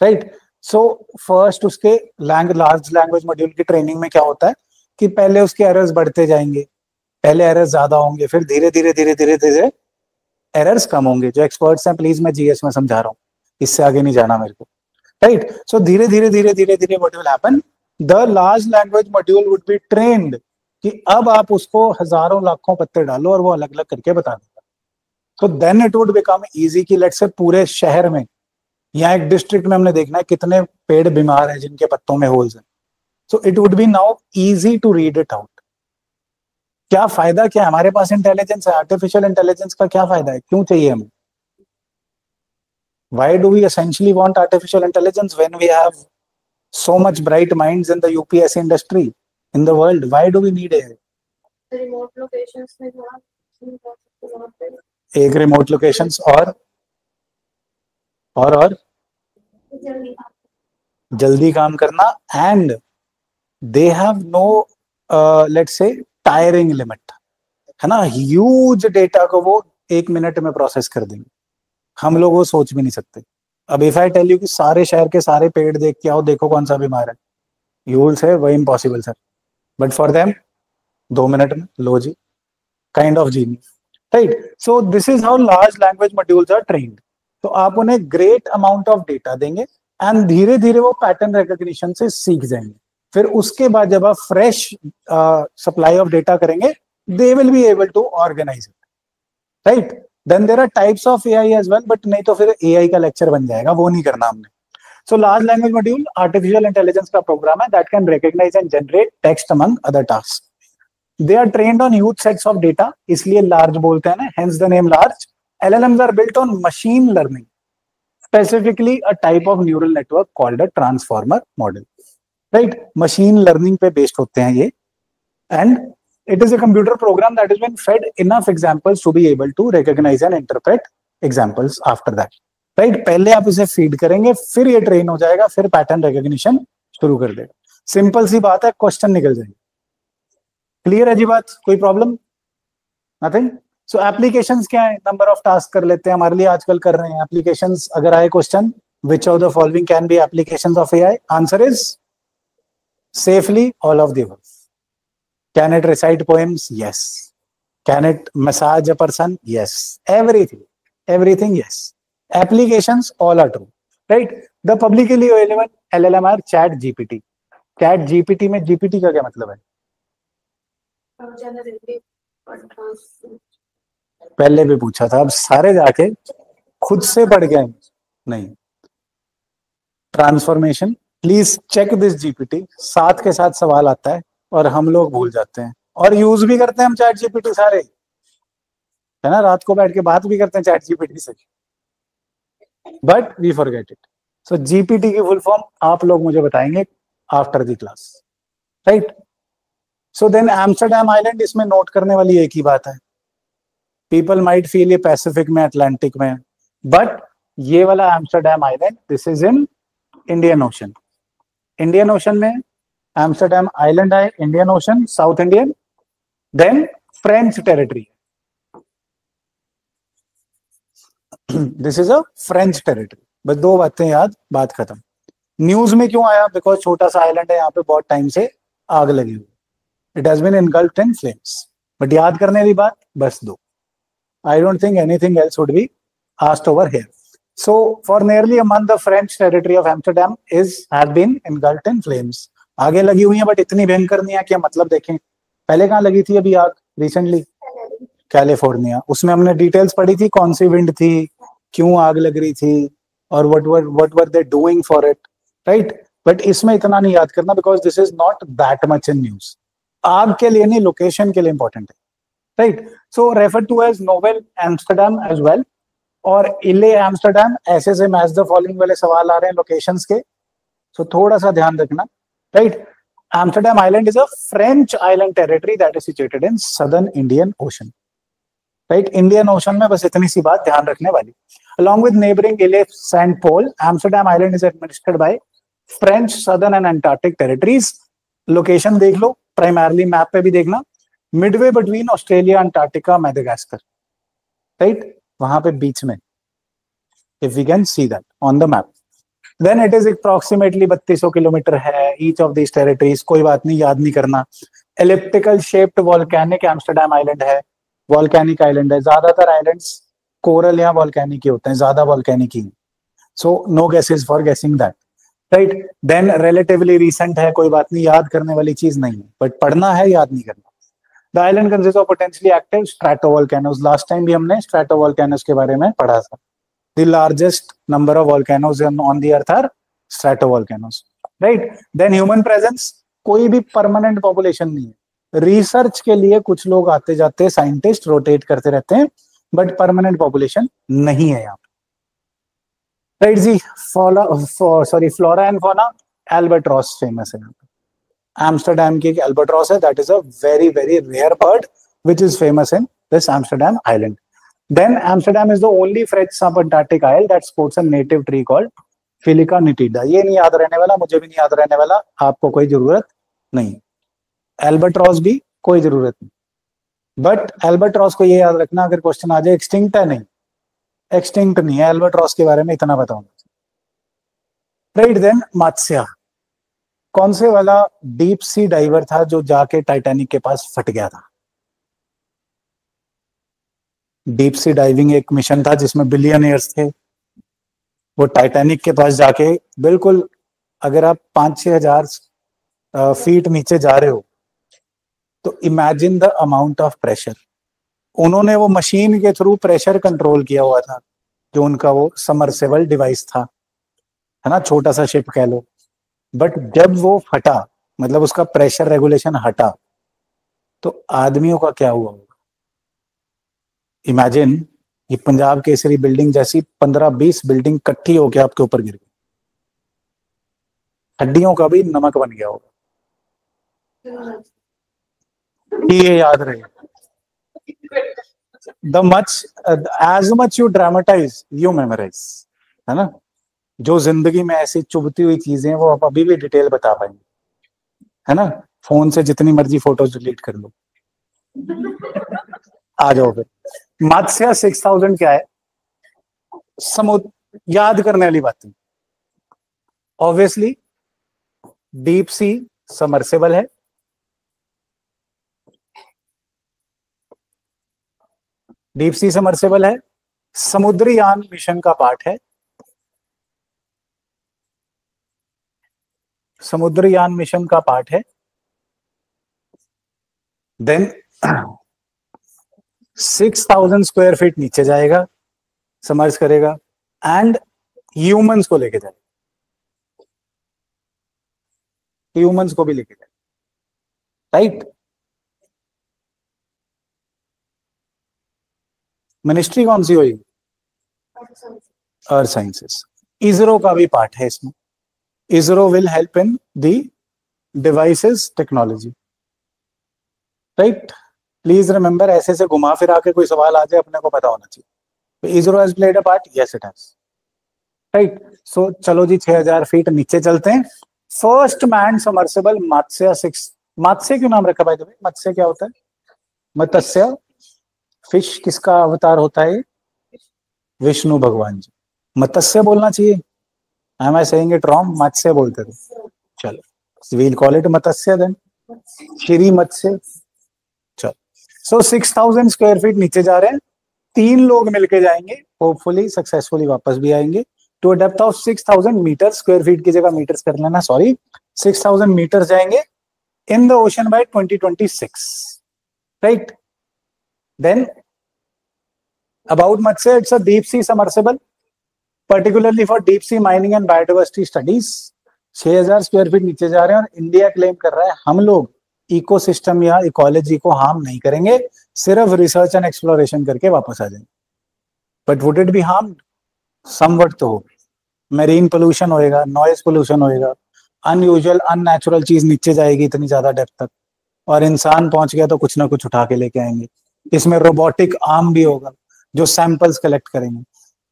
राइट? सो फर्स्ट उसके लार्ज लैंग्वेज मॉड्यूल की ट्रेनिंग में क्या होता है कि पहले उसके एरर्स बढ़ते जाएंगे. पहले एरर्स ज्यादा होंगे, फिर धीरे धीरे धीरे धीरे धीरे एरर्स कम होंगे. जो एक्सपर्ट्स हैं प्लीज, मैं जीएस में समझा रहा हूँ, इससे आगे नहीं जाना मेरे को. राइट? सो धीरे धीरे धीरे धीरे धीरे what will happen, the large language module would be trained कि अब आप उसको हजारों लाखों पत्ते डालो और वो अलग अलग करके बता देगा. तो then it would become easy कि लेट्स से पूरे शहर में या एक डिस्ट्रिक्ट में हमने देखना है कितने पेड़ बीमार हैं जिनके पत्तों में होल्स हैं. So it would be now easy to read it out. क्या फायदा क्या है? हमारे पास इंटेलिजेंस है, आर्टिफिशियल इंटेलिजेंस का क्या फायदा है? क्यों चाहिए हमें? Why do we essentially want artificial intelligence when we have so much bright minds in the UPSC industry in the world? Why do we need AI? Remote locations में थोड़ा एक रिमोट लोकेशंस और जल्दी काम करना, and they have no let's say tiring limit, है ना, ह्यूज डेटा को वो 1 मिनट में प्रोसेस कर देंगे, हम लोग वो सोच भी नहीं सकते। अब इफ आई टेल यू कि सारे शहर के सारे पेड़ देख के आओ, देखो कौन सा बीमार है, यू विल से वही impossible sir, but for them 2 minute में लो जी, kind of genius, right. So this is how large language modules are trained. तो आप उन्हें ग्रेट अमाउंट ऑफ डेटा देंगे एंड धीरे धीरे वो पैटर्न रिकॉग्निशन से सीख जाएंगे। फिर उसके बाद जब आप फ्रेश सप्लाई ऑफ डेटा करेंगे, they will be able to organise it, right. Then there are types of AI as well, but नहीं तो फिर एआई का लेक्चर बन जाएगा, वो नहीं करना हमने। So large language module artificial intelligence का प्रोग्राम है that can recognise and generate text among other task. They are trained on huge sets of data, इसलिए लार्ज बोलते हैं ना, hence the name large. LLMs are built on machine learning, specifically a type of neural network called a transformer model, right? Machine learning पे based होते हैं ये, and it is a computer program that has been fed enough examples to be able to recognize and interpret examples after that, right? पहले आप इसे फीड करेंगे, फिर ये ट्रेन हो जाएगा, फिर पैटर्न रिकॉग्निशन शुरू कर देगा। सिंपल सी बात है, क्वेश्चन निकल जाएंगे। क्लियर है जी बात, कोई प्रॉब्लम? नथिंग। सो एप्लीकेशंस क्या है, नंबर ऑफ टास्क कर लेते हैं, हमारे लिए आजकल कर रहे हैं एप्लीकेशंस। अगर आए question, which of the following can be applications of AI, answer is safely all of the above. Can it recite poems? Yes. Can it massage a person? Yes. Everything yes. Applications all are true, right. The publicly available LLM are ChatGPT. ChatGPT में जीपीटी का क्या मतलब है? पहले भी पूछा था, अब सारे जाके खुद से पढ़ गए नहीं। Transformation, please check this GPT, साथ के साथ सवाल आता है और हम लोग भूल जाते हैं, और यूज भी करते हैं हम चैट जीपीटी सारे, है ना, रात को बैठ के बात भी करते हैं चैट जीपीटी से, but we forget it. So GPT की फुल फॉर्म आप लोग मुझे बताएंगे after the class, right. So then Amsterdam Island, इसमें नोट करने वाली एक ही बात है, पीपल माइट फील ये पैसिफिक में, अटलांटिक में, बट ये वाला Amsterdam island, this is in Indian Ocean. Indian Ocean में एम्स्टरडैम आइलैंड है, Indian Ocean, south Indian, then French territory, this is a French territory. बस दो बातें याद, बात खत्म। न्यूज में क्यों आया? बिकॉज छोटा सा आइलैंड है, यहाँ पे बहुत टाइम से आग लगी हुई, it has been engulfed in flames. But याद करने वाली बात बस दो, I don't think anything else would be asked over here. So, for nearly a month, the French territory of Amsterdam has been engulfed in flames. आगे लगी हुई है, बट इतनी भयंकर नहीं है, क्या मतलब देखें। पहले कहाँ लगी थी अभी आग रिसेंटली? कैलिफोर्निया। उसमें हमने डिटेल्स पढ़ी थी, कौन सी विंड थी, क्यों आग लग रही थी, और what were they doing for it, right? But इसमें इतना नहीं याद करना, because this is not that much in news. आग के लिए नहीं, लोकेशन के लिए इंपॉर्टेंट है, right? So referred to as Novel Amsterdam as well, और इले एम्स्टरडैम, ऐसे से मैच द फॉलोइंग वाले सवाल आ रहे हैं लोकेशंस के, so थोड़ा सा ध्यान रखना, right? Amsterdam Island is a French island territory that is situated in southern Indian Ocean, right? Indian Ocean में बस इतनी सी बात ध्यान रखने वाली। Along with neighboring Ile Saint Paul, Amsterdam Island is administered by French Southern and Antarctic Territories. Location देख लो, प्राइमरली मैप पे भी देखना, midway between Australia, Antarctica, Madagascar, right, वहां पे बीच में, if we can see that on the map, then it is approximately 3200 kilometre है ईच ऑफ दीज टेरिटरीज। कोई बात नहीं, याद नहीं करना। Elliptical shaped volcanic Amsterdam Island है, वॉल्केनिक आइलैंड है। ज्यादातर आइलैंड्स कोरल या वॉल्केनिक ही होते हैं, ज्यादा वॉल्केनिक ही, so no guesses for guessing that, right. Then relatively recent है, कोई बात नहीं, याद करने वाली चीज नहीं है, बट पढ़ना है, याद नहीं करना। The island consists of potentially active stratovolcanoes. Last time भी हमने stratovolcanoes के बारे में पढ़ा था। The largest number of volcanoes on the earth are stratovolcanoes, right? Then human presence, कोई भी permanent population नहीं है। रिसर्च के लिए कुछ लोग आते जाते, साइंटिस्ट रोटेट करते रहते हैं, बट परमानेंट पॉपुलेशन नहीं है यहाँ पे, राइट जी। Flora and fauna, albatross famous है यहाँ पे। एम्स्टरडेम की एक एल्बाट्रॉस है, that is a very very rare bird which is famous in this Amsterdam Island. Then Amsterdam is the only French subantarctic isle that sports a native tree called Filica nitida. ये नहीं याद रहने वाला, मुझे भी नहीं याद रहने वाला, आपको कोई जरूरत नहीं. एल्बाट्रॉस भी कोई जरूरत नहीं. बट एल्बाट्रॉस को ये याद रखना, अगर क्वेश्चन आ जाए एक्सटिंक्ट है, नहीं एक्सटिंक्ट नहीं है, एल्बाट्रॉस के बारे में इतना बताऊंगा. राइट. देन मत्स्य, कौन से वाला डीप सी डाइवर था जो जाके टाइटैनिक के पास फट गया था? डीप सी डाइविंग एक मिशन था जिसमें बिलियनियर्स थे. वो टाइटैनिक के पास जाके बिल्कुल, अगर आप 5-6 हजार फीट नीचे जा रहे हो तो imagine the amount of pressure. उन्होंने वो मशीन के थ्रू प्रेशर कंट्रोल किया हुआ था, जो उनका वो समरसेबल डिवाइस था, है ना, छोटा सा शिप कह लो. बट जब वो फटा, मतलब उसका प्रेशर रेगुलेशन हटा, तो आदमियों का क्या हुआ होगा? इमेजिन, ये पंजाब केसरी बिल्डिंग जैसी 15-20 बिल्डिंग इकट्ठी होकर आपके ऊपर गिर गई, हड्डियों का भी नमक बन गया होगा. ये याद रहे. The much as much you dramatise you memorise, है ना. जो जिंदगी में ऐसी चुभती हुई चीजें वो आप अभी भी डिटेल बता पाएंगे, है ना. फोन से जितनी मर्जी फोटोज डिलीट कर लो. आ जाओ फिर. मत्स्य 6000 क्या है? समुद्र, याद करने वाली बात है. ऑब्वियसली डीप सी समरसेबल है, डीप सी समरसेबल है, समुद्रयान मिशन का पार्ट है, समुद्रयान मिशन का पार्ट है. देन 6000 स्क्वायर फीट नीचे जाएगा, समर्ज करेगा, एंड ह्यूमंस को लेके जाएगा, ह्यूमंस को भी लेके जाएगा. राइट. मिनिस्ट्री कौन सी होगी? अर्थ साइंसेस. इसरो का भी पार्ट है इसमें. ISRO will help in the devices technology. Right. Please remember, ऐसे से घुमा फिरा के कोई सवाल आ जाए अपने को पता होना चाहिए. ISRO has played a part, yes it has. Right. So चलो जी, 6000 फीट नीचे चलते हैं. First man submersible Matsya 6. Matsya क्यों नाम रखा भाई? मत्स्य क्या होता है? मत्स्य, फिश किसका अवतार होता है? विष्णु भगवान जी. मत्स्य बोलना चाहिए. Am I saying it wrong? Matsya बोलते थे. चलो, we'll call it Matsya then. Shri Matsya. चलो. सो 6000 स्क्वायर फीट नीचे जा रहे हैं. 3 लोग मिलके जाएंगे, होपफुली सक्सेसफुली वापस भी आएंगे. To a depth of 6000 metre, square feet की जगह मीटर्स कर लेना, सॉरी. 6000 मीटर जाएंगे इन द ओशन बाय 2026. राइट. Then about Matsya, it's a deep sea submersible, particularly for deep sea mining and biodiversity studies. 6000 square feet नीचे जा रहे हैं और इंडिया क्लेम कर रहा है हम लोग इकोसिस्टम या इकोलॉजी को हार्म नहीं करेंगे, सिर्फ रिसर्च एंड एक्सप्लोरेशन करके वापस आ जाएंगे. But would it be harm? Somewhat तो होगा. मेरीन पोल्यूशन होएगा, नॉइज पोल्यूशन होएगा, अनयूजुअल अननेचुरल चीज नीचे जाएगी इतनी ज्यादा डेप्थ तक, और इंसान पहुंच गया तो कुछ ना कुछ उठा के लेके आएंगे. इसमें रोबोटिक आर्म भी होगा जो सैंपल्स कलेक्ट करेंगे.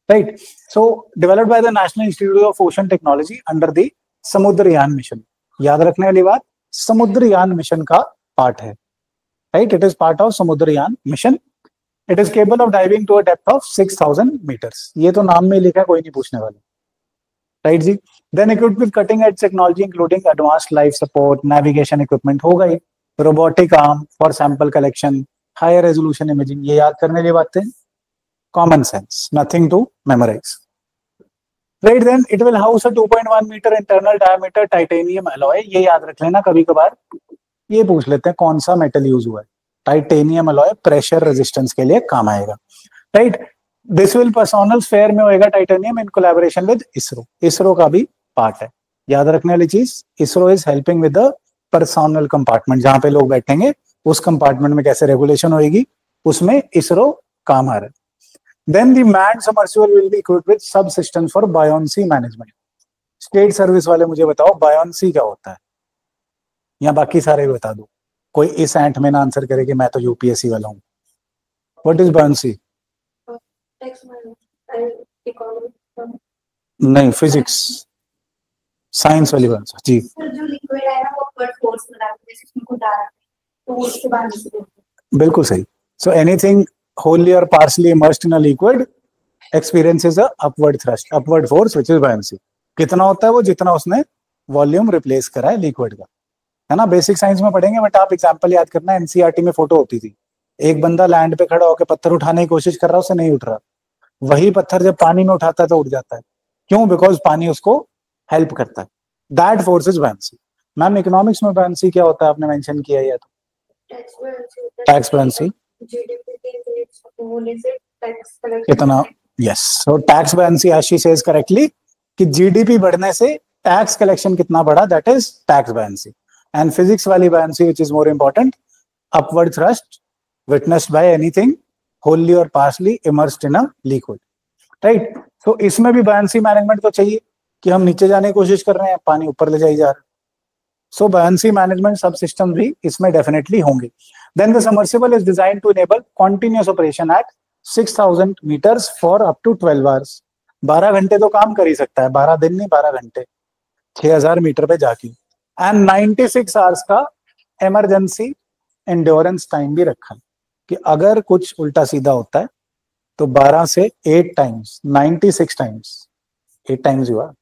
Right. So developed by the national institute of ocean technology under the Samudrayaan mission. याद रखने वाली बात, समुद्रयान मिशन का पार्ट है. Right. It is part of Samudrayaan mission. It is capable of diving to a depth of 6000 metres. ये तो नाम में लिखा है, कोई नहीं पूछने वाला. राइट जी. Then equipped with cutting edge technology including advanced life support, navigation equipment होगा ही, robotic arm for sample collection, higher resolution imaging. ये याद करने वाली बातें, common sense, nothing to memorize. Right. Then it will house a 2.1 meter internal diameter titanium alloy. ये याद रख लेना, कभी कभार ये पूछ लेते हैं कौन सा मेटल यूज हुआ है. टाइटेनियम अलॉय प्रेशर रेजिस्टेंस के लिए काम आएगा. Right. This will personnel sphere में होएगा titanium in collaboration with ISRO. ISRO का भी पार्ट है. याद रखने वाली चीज, ISRO is helping with the personnel compartment, जहां पे लोग बैठेंगे उस कंपार्टमेंट में कैसे रेगुलेशन होएगी, उसमें इसरो काम आ रहा है. Then the manned submersible will be equipped with subsystems for buoyancy management. State service वाले मुझे बताओ, buoyancy क्या होता है? या बाकी सारे बता दो, कोई इस एंट में ना आंसर करे कि मैं तो यूपीएससी वाला हूँ। व्हाट इज बर्नसी? टेक्स्ट में इकोनॉमिक नहीं, फिजिक्स, साइंस वाली बर्नसी जी। सर जो लिक्विड है ना वो बट फोर्स में डालते हैं, जिसमें खुद डालते हैं तो उसके बाद से बिल्कुल सही। So anything wholly or partially immersed in a liquid experiences a upward thrust, upward force, which is buoyancy. कितना होता है वो? जितना उसने वॉल्यूम रिप्लेस करा है लिक्विड का, है ना। बेसिक साइंस में पढ़ेंगे, बट आप एग्जांपल याद करना, एनसीईआरटी में फोटो होती थी, एक बंदा लैंड पे खड़ा होकर पत्थर उठाने की कोशिश कर रहा है, उससे नहीं उठ रहा, वही पत्थर जब पानी में उठाता है तो उठ जाता है। क्यों? बिकॉज पानी उसको हेल्प करता है। That force is buoyancy. Ma'am economics में buoyancy क्या होता है? आपने मेंशन किया है, तो टैक्स buoyancy कितना? Yes, so tax buoyancy as she says correctly कि जीडीपी बढ़ने से टैक्स कलेक्शन कितना बढ़ा, that is tax buoyancy. And physics वाली buoyancy which is more important, upward thrust witnessed by anything wholly or partially immersed in a liquid, right? तो इसमें भी buoyancy मैनेजमेंट तो चाहिए कि हम नीचे जाने की कोशिश कर रहे हैं, पानी ऊपर ले जाई जा रहा है। सो buoyancy मैनेजमेंट सब सिस्टम भी इसमें डेफिनेटली होंगे। Then the submersible is designed to enable continuous operation at 6000 meters for up to 12 hours. 12 घंटे तो काम कर ही सकता है, 12 दिन नहीं, 12 घंटे, 6000 मीटर पे जाके। एंड 96 आवर्स का इमरजेंसी एंड्योरेंस टाइम भी रखा है कि अगर कुछ उल्टा सीधा होता है तो 12 से 8 टाइम्स, 96 टाइम्स, 8 टाइम्स हुआ,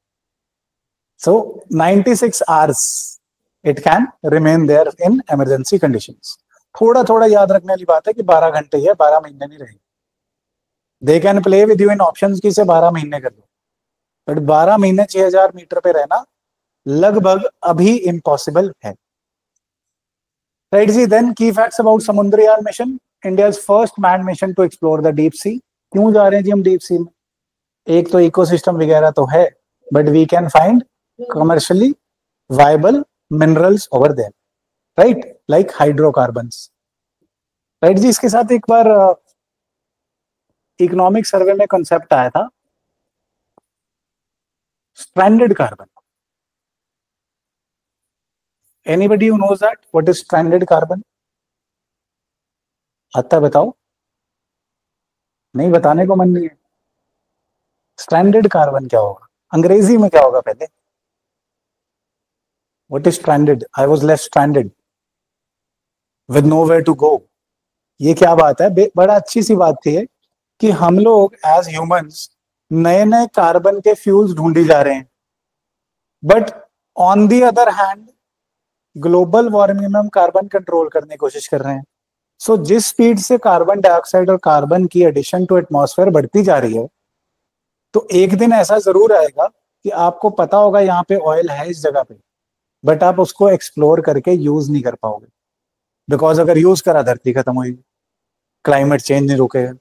so 96 hours it can remain there in emergency conditions. थोड़ा थोड़ा याद रखने वाली बात है कि 12 घंटे है, 12 महीने नहीं रहेंगे। They can play with you in options की से 12 महीने कर लो, बट 12 महीने 6000 मीटर पे रहना लगभग अभी इम्पॉसिबल है, राइट जी। देन की facts about Samudrayaan mission, India's first man mission to explore the deep sea. क्यों जा रहे हैं जी हम डीप सी में? एक तो इकोसिस्टम वगैरह तो है, but we can find commercially viable minerals over there, right, like hydrocarbons, right जी। इसके साथ एक बार इकोनॉमिक सर्वे में कंसेप्ट आया था stranded carbon. Anybody who knows that what is stranded carbon? आता बताओ? नहीं, बताने को मन नहीं है। स्ट्रैंडेड कार्बन क्या होगा? अंग्रेजी में क्या होगा पहले? What is stranded? I was left stranded with nowhere to go. ये क्या बात है? बड़ा अच्छी सी बात थी कि हम लोग एज ह्यूमंस नए नए कार्बन के फ्यूल्स ढूंढी जा रहे हैं, but on the other hand global warming में हम कार्बन कंट्रोल करने की कोशिश कर रहे हैं। सो जिस स्पीड से कार्बन डाइऑक्साइड और कार्बन की एडिशन टू एटमॉस्फेयर बढ़ती जा रही है, तो एक दिन ऐसा जरूर आएगा कि आपको पता होगा यहाँ पे ऑयल है इस जगह पे, बट आप उसको एक्सप्लोर करके यूज नहीं कर पाओगे, बिकॉज अगर यूज करा धरती खत्म होगी, क्लाइमेट चेंज नहीं रुकेगा।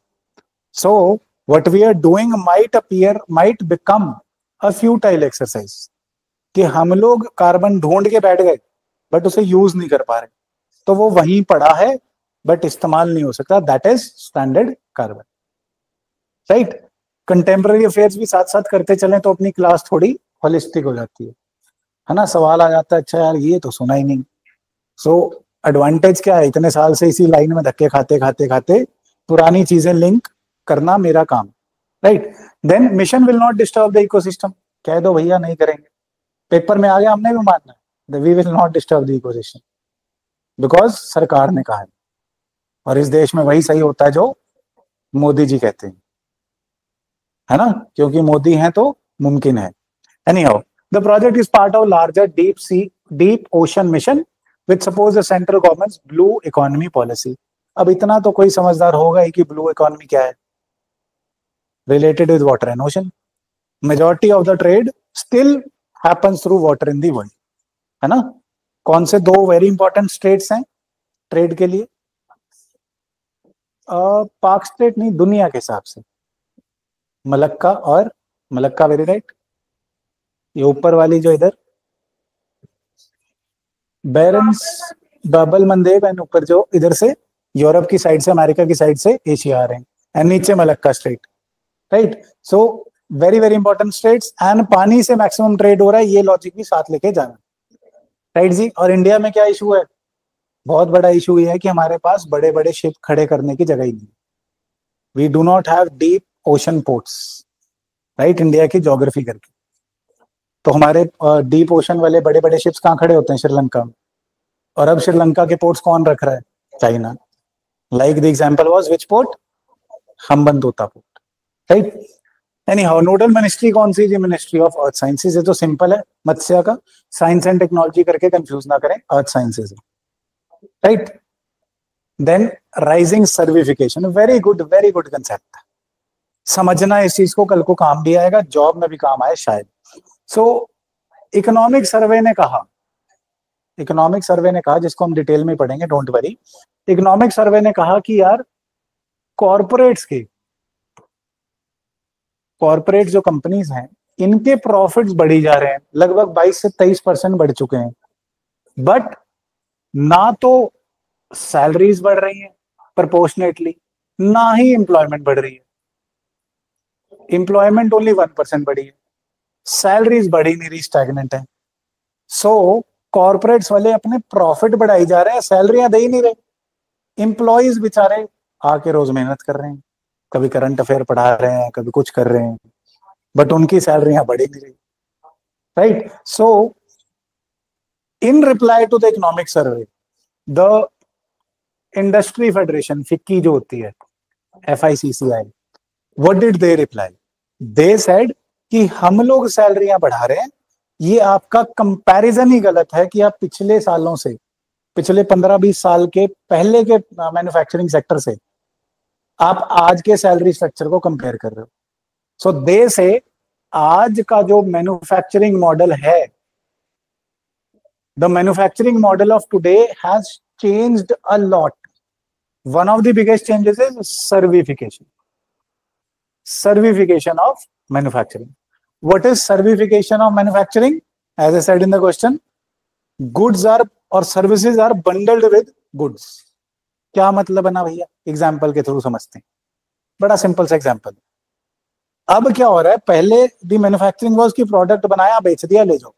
So what we are doing might become a futile exercise कि हम लोग कार्बन ढूंढ के बैठ गए बट उसे यूज नहीं कर पा रहे, तो वो वहीं पड़ा है बट इस्तेमाल नहीं हो सकता। That is standard carbon, right. Contemporary affairs भी साथ साथ करते चलें तो अपनी क्लास थोड़ी होलिस्टिक हो जाती है ना। सवाल आ जाता है, अच्छा यार ये तो सुना ही नहीं। सो एडवांटेज क्या है? इतने साल से इसी लाइन में धक्के खाते खाते खाते पुरानी चीजें लिंक करना मेरा काम, right. Then mission will not disturb the ecosystem. कह दो भैया नहीं करेंगे, पेपर में आ गया, हमने भी मानना है, we will not disturb the ecosystem because सरकार ने कहा है, और इस देश में वही सही होता है जो मोदी जी कहते हैं, है ना, क्योंकि मोदी हैं तो मुमकिन है। Anyhow, the project is part of larger deep ocean mission which suppose the central governments blue economy policy. अब इतना तो कोई समझदार होगा ही कि ब्लू इकोनॉमी क्या है, related with water and ocean. Majority of the trade still happens through water in the world, है ना। कौन से दो वेरी इंपॉर्टेंट स्टेट्स हैं ट्रेड के लिए? पाक स्टेट नहीं, दुनिया के हिसाब से मलक्का और मलक्का, वेरी राइट। ये ऊपर वाली जो इधर बैरन्स, बाबल मंदेब, एंड ऊपर जो इधर से यूरोप की साइड से, अमेरिका की साइड से एशिया आ रहे हैं, एंड नीचे Malacca state, right. So very very important states, and पानी से मैक्सिमम ट्रेड हो रहा है, ये लॉजिक भी साथ लेके जाना, राइट जी। और इंडिया में क्या इशू है, बहुत बड़ा इशू ये है कि हमारे पास बड़े बड़े शिप खड़े करने की जगह ही नहीं। We do not have deep ocean ports, right, India की ज्योग्राफी करके। तो हमारे डीप ओशन वाले बड़े बड़े शिप्स कहाँ खड़े होते हैं, श्रीलंका में। और अब श्रीलंका के पोर्ट्स कौन रख रहा है, China. Like the example was which port, Hambantota port, right. Anyhow nodal ministry कौन सी जी, मिनिस्ट्री ऑफ अर्थ साइंसेज। ये तो सिंपल है, मत्स्य का साइंस एंड टेक्नोलॉजी करके कंफ्यूज ना करें, earth sciences, right. Then rising servicification, very good concept, समझना इस चीज को, कल को काम भी आएगा, जॉब में भी काम आए शायद। सो इकोनॉमिक सर्वे ने कहा, इकोनॉमिक सर्वे ने कहा, जिसको हम डिटेल में पढ़ेंगे, डोंट वरी। इकोनॉमिक सर्वे ने कहा कि यार कॉर्पोरेट्स के, कॉर्पोरेट जो कंपनीज हैं, इनके प्रॉफिट्स बढ़ी जा रहे हैं, लगभग 22 से 23% बढ़ चुके हैं। बट ना तो सैलरीज बढ़ रही हैं प्रपोर्शनेटली, ना ही एम्प्लॉयमेंट बढ़ रही है। एम्प्लॉयमेंट ओनली 1% बढ़ी है, सैलरीज बढ़ी नहीं रही, स्टैग्नेंट है। सो कॉर्पोरेट्स वाले अपने प्रॉफिट बढ़ाई जा रहे हैं, सैलरियां दे ही नहीं रहे। एम्प्लॉयज बेचारे आके रोज मेहनत कर रहे हैं, कभी करंट अफेयर पढ़ा रहे हैं, कभी कुछ कर रहे हैं, बट उनकी सैलरियां बढ़ ही नहीं रही, right. So in reply to the economic survey, the industry federation, FICCI जो होती है, FICCI, what did they reply, they said कि हम लोग सैलरियां बढ़ा रहे हैं, ये आपका कंपैरिजन ही गलत है कि आप पिछले सालों से, पिछले 15-20 साल के पहले के मैन्युफैक्चरिंग सेक्टर से आप आज के सैलरी स्ट्रक्चर को कंपेयर कर रहे हो। सो दे से आज का जो मैन्युफैक्चरिंग मॉडल है, the manufacturing model of today has changed a lot. One of the biggest changes is servicification, servicification of manufacturing. What is certification of manufacturing? As I said in the question, goods are or services are bundled with goods. क्या मतलब है ना भैया, एग्जाम्पल के थ्रू समझते हैं, बड़ा सिंपल सा एग्जाम्पल। अब क्या हो रहा है, पहले दी मैन्युफैक्चरिंग वाज की प्रोडक्ट बनाया, बेच दिया, ले जाओ।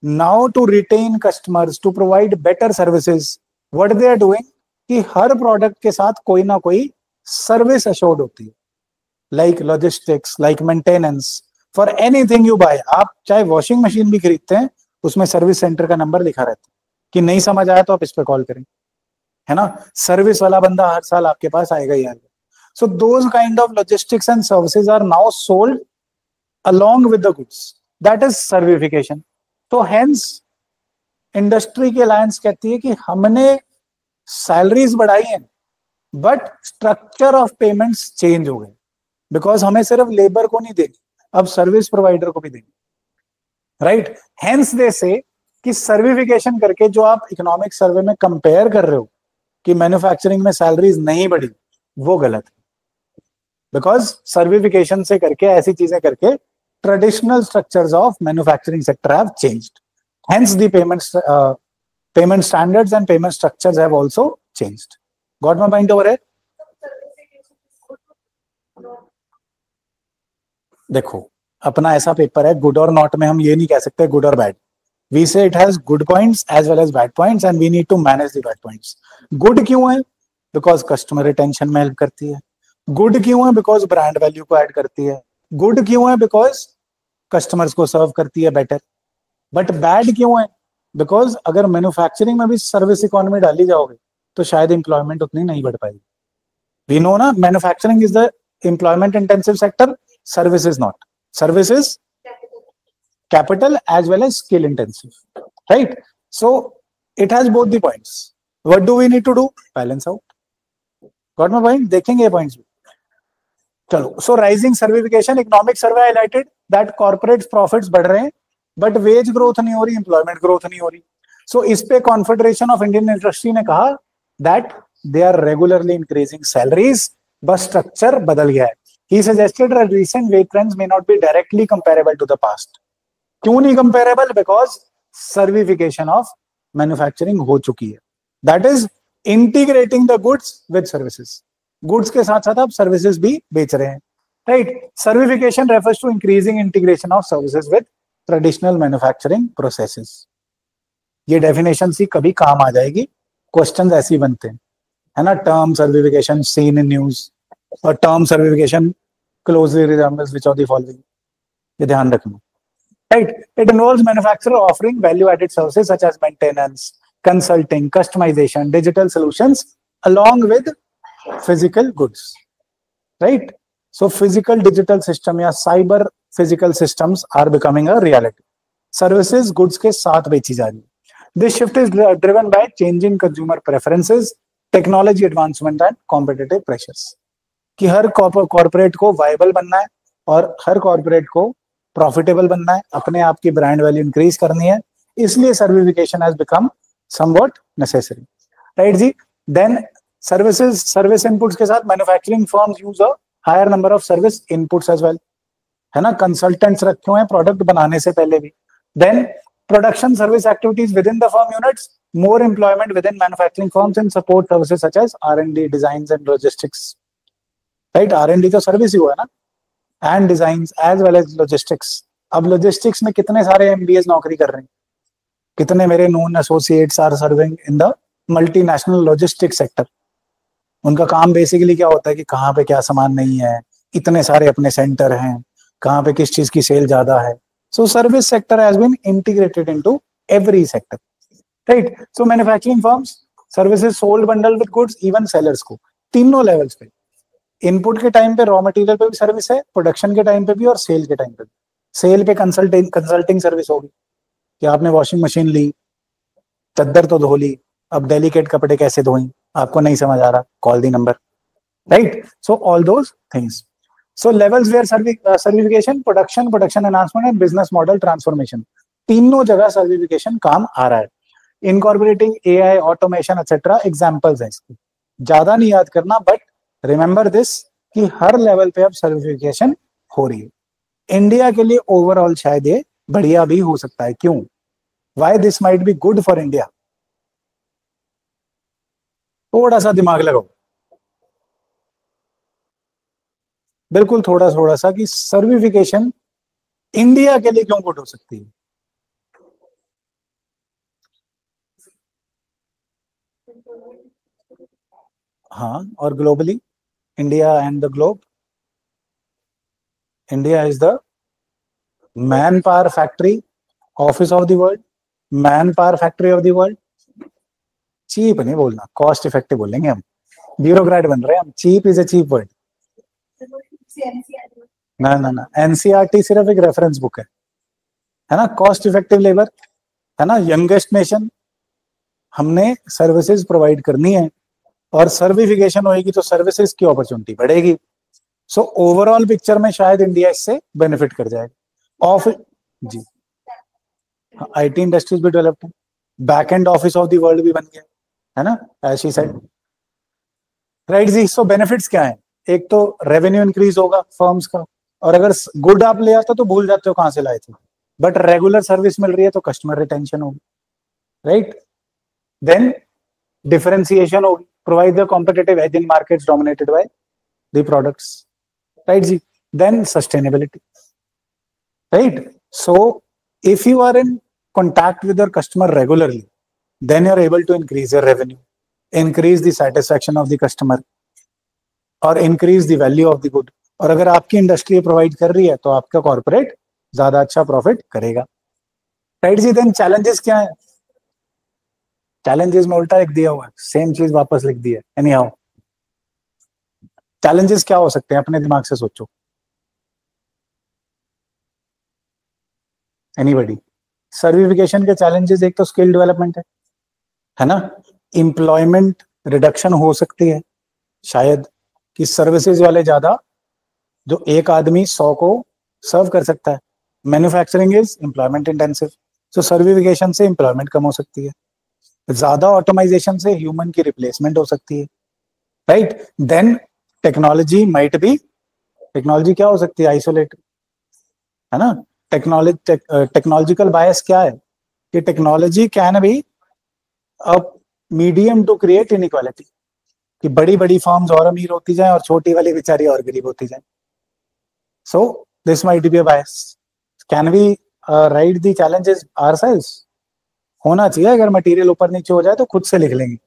Now to retain customers, to provide better services, what they are doing कि हर प्रोडक्ट के साथ कोई ना कोई सर्विस अशोर्ड होती है, like logistics, like maintenance, for anything you buy. आप चाहे वॉशिंग मशीन भी खरीदते हैं, उसमें सर्विस सेंटर का नंबर लिखा रहता है कि नहीं समझ आया तो आप इस पे कॉल करें, है ना। सर्विस वाला बंदा हर साल आपके पास आएगा ही आएगा। So those kind of logistics and services are now sold along with the goods, that is servicification. तो हेंस इंडस्ट्री की अलायंस कहती है कि हमने सैलरीज बढ़ाई हैं, but structure of payments change हो गए, बिकॉज हमें सिर्फ लेबर को नहीं देनी, अब सर्विस प्रोवाइडर को भी देंगे, राइट। हेंस दे से कि सर्विफिकेशन करके जो आप इकोनॉमिक सर्वे में कंपेयर कर रहे हो कि मैन्युफैक्चरिंग में सैलरीज नहीं बढ़ी, वो गलत है। बिकॉज सर्विफिकेशन से करके, ऐसी चीजें करके, traditional structures of manufacturing sector have changed, hence the payment standards and payment structures have also changed. Got my point over है। देखो अपना ऐसा पेपर है, गुड और नॉट में हम ये नहीं कह सकते गुड और bad. We say it has good points as well as bad points and we need to manage the bad points. Good क्यों है, बिकॉज कस्टमर रिटेंशन में हेल्प करती है। गुड क्यों है, बिकॉज ब्रांड वैल्यू को ऐड करती है। गुड क्यों है, बिकॉज कस्टमर्स को सर्व करती है बेटर। बट बैड क्यों है, बिकॉज अगर मैन्युफैक्चरिंग में भी सर्विस इकोनॉमी डाली जाओगे तो शायद एम्प्लॉयमेंट उतनी नहीं बढ़ पाएगी। वी नो ना, manufacturing is the employment intensive sector, service is not. Service is capital as well as skill intensive, right? So it has both the points. What do we need to do? Balance out. Got my point? देखेंगे points. चलो, so rising certification, economic survey highlighted that corporate profits बढ़ रहे हैं, but wage growth नहीं हो रही, employment growth नहीं हो रही. So इस पे Confederation of Indian Industry ने कहा that they are regularly increasing salaries, बस structure बदल गया है. He suggested that recent wage trends may not be directly comparable to the past. क्यों नहीं comparable? Because servification of manufacturing हो चुकी है. That is integrating the goods with services. Goods के साथ साथ आप services भी बेच रहे हैं, right? Servification refers to increasing integration of services with traditional manufacturing processes. ये डेफिनेशन सी कभी काम आ जाएगी, क्वेश्चन ऐसे ही बनते हैं, है ना. Term servicification seen in news और term servicification closely resembles which of the following, ये ध्यान रखना. Right. It involves manufacturer offering value-added services such as maintenance, consulting, customization, digital solutions, along with physical goods. Right. So physical digital system या cyber physical systems are becoming a reality. Services goods के साथ बेची जा रही है. This shift is driven by changing consumer preferences, technology advancement and competitive pressures. कि हर कॉर्पोरेट को वायबल बनना है और हर कॉर्पोरेट को प्रॉफिटेबल बनना है, अपने आप की ब्रांड वैल्यू इंक्रीज करनी है, इसलिए servicification has become somewhat necessary. Right जी. देन सर्विस इनपुट्स के साथ manufacturing firms use a higher number of service inputs as well, है ना. कंसल्टेंट्स रखे हुए हैं प्रोडक्ट बनाने से पहले भी. Then production service activities within the firm units, more employment within manufacturing firms and support services such as R&D, designs and logistics. Right. R&D तो सर्विस ही हुआ है ना. And designs as well as logistics. अब logistics में कितने सारे MBAs नौकरी कर रहे हैं, कितने मेरे known associates are serving in the multinational logistics sector. उनका काम बेसिकली क्या होता है कि कहाँ पे क्या सामान नहीं है, इतने सारे अपने सेंटर हैं, कहाँ पे किस चीज की सेल ज्यादा है. So service sector has been integrated into every sector. Right. So manufacturing firms, services sold bundled with goods, even sellers को तीनों लेवल्स पे, इनपुट के टाइम पे रॉ मटेरियल पे भी सर्विस है, प्रोडक्शन के टाइम पे भी और सेल के टाइम पे भी. सेल पे कंसल्टिंग सर्विस होगी कि आपने वॉशिंग मशीन ली, चद्दर तो धो ली, अब डेलिकेट कपड़े कैसे धोएं, आपको नहीं समझ आ रहा, call the number. Right. So all those things. So levels where servicification, production enhancement and business model transformation, तीनों जगह सर्विफिकेशन काम आ रहा है. Incorporating AI, automation etcetera examples हैं इसकी. ज्यादा नहीं याद करना, बट रिमेंबर दिस कि हर लेवल पे अब सर्विफिकेशन हो रही है. इंडिया के लिए ओवरऑल शायद ये बढ़िया भी हो सकता है. क्यों? Why this might be good for India? थोड़ा सा दिमाग लगाओ, बिल्कुल थोड़ा सा, कि सर्विफिकेशन इंडिया के लिए क्यों गुड हो सकती है. हाँ, और globally, India and the globe. India is the manpower factory office of the world, manpower factory of the world. Cheap नहीं बोलना, कॉस्ट इफेक्टिव बोलेंगे हम. ब्यूरोक्रेट बन रहे हैं हम. Cheap is a cheap word. ना, एनसीईआरटी सिर्फ एक रेफरेंस बुक है ना. कॉस्ट इफेक्टिव लेबर, है ना. यंगेस्ट नेशन, हमने सर्विसेज प्रोवाइड करनी है और सर्विफिकेशन होगी तो सर्विसेज की अपॉर्चुनिटी बढ़ेगी. सो ओवरऑल पिक्चर में शायद इंडिया इससे बेनिफिट कर जाएगा. ऑफ जी, IT इंडस्ट्रीज भी डेवलप्ड है, back end office of the world भी बन गया, है ना, एज शी सेड. राइट जी. सो बेनिफिट्स क्या है? एक तो रेवेन्यू इंक्रीज होगा फर्म्स का, और अगर गुड आप ले आते हो तो भूल जाते हो कहां से लाए थे, बट रेगुलर सर्विस मिल रही है तो कस्टमर रिटेंशन होगी. राइट. देन डिफरेंशिएशन होगी, provide the competitive edge in markets dominated by the products. Right जी. Then sustainability. Right. So if you are in contact with your customer regularly, then you're able to increase your revenue, increase the satisfaction of the customer, और increase the value of the good. और अगर आपकी इंडस्ट्री प्रोवाइड कर रही है तो आपका कॉर्पोरेट ज्यादा अच्छा प्रॉफिट करेगा. राइट जी. देन चैलेंजेस क्या है? चैलेंजेस में उल्टा लिख दिया हुआ है, सेम चीज वापस लिख दी है. एनी हाउ, चैलेंजेस क्या हो सकते हैं? अपने दिमाग से सोचो. एनीबडी? सर्विफिकेशन के चैलेंजेस, एक तो स्किल डेवलपमेंट है ना. एम्प्लॉयमेंट रिडक्शन हो सकती है शायद, कि सर्विसेज वाले ज्यादा, जो एक आदमी 100 को सर्व कर सकता है. मैन्युफैक्चरिंग इज एम्प्लॉयमेंट इंटेंसिव, सो सर्विफिकेशन से एम्प्लॉयमेंट कम हो सकती है. ज्यादा ऑटोमाइजेशन से ह्यूमन की रिप्लेसमेंट हो सकती है. Right. Then technology might be, technology क्या हो सकती है? आइसोलेट, है ना. टेक्नोलॉजिकल बायस क्या है? कि technology can be a medium to create inequality, कि बड़ी बड़ी फर्म्स और अमीर होती जाएं और छोटी वाली बेचारी और गरीब होती जाएं. So this might be a bias. Can we write the challenges ourselves? होना चाहिए, अगर मटेरियल ऊपर नीचे हो जाए तो खुद से लिख लेंगे,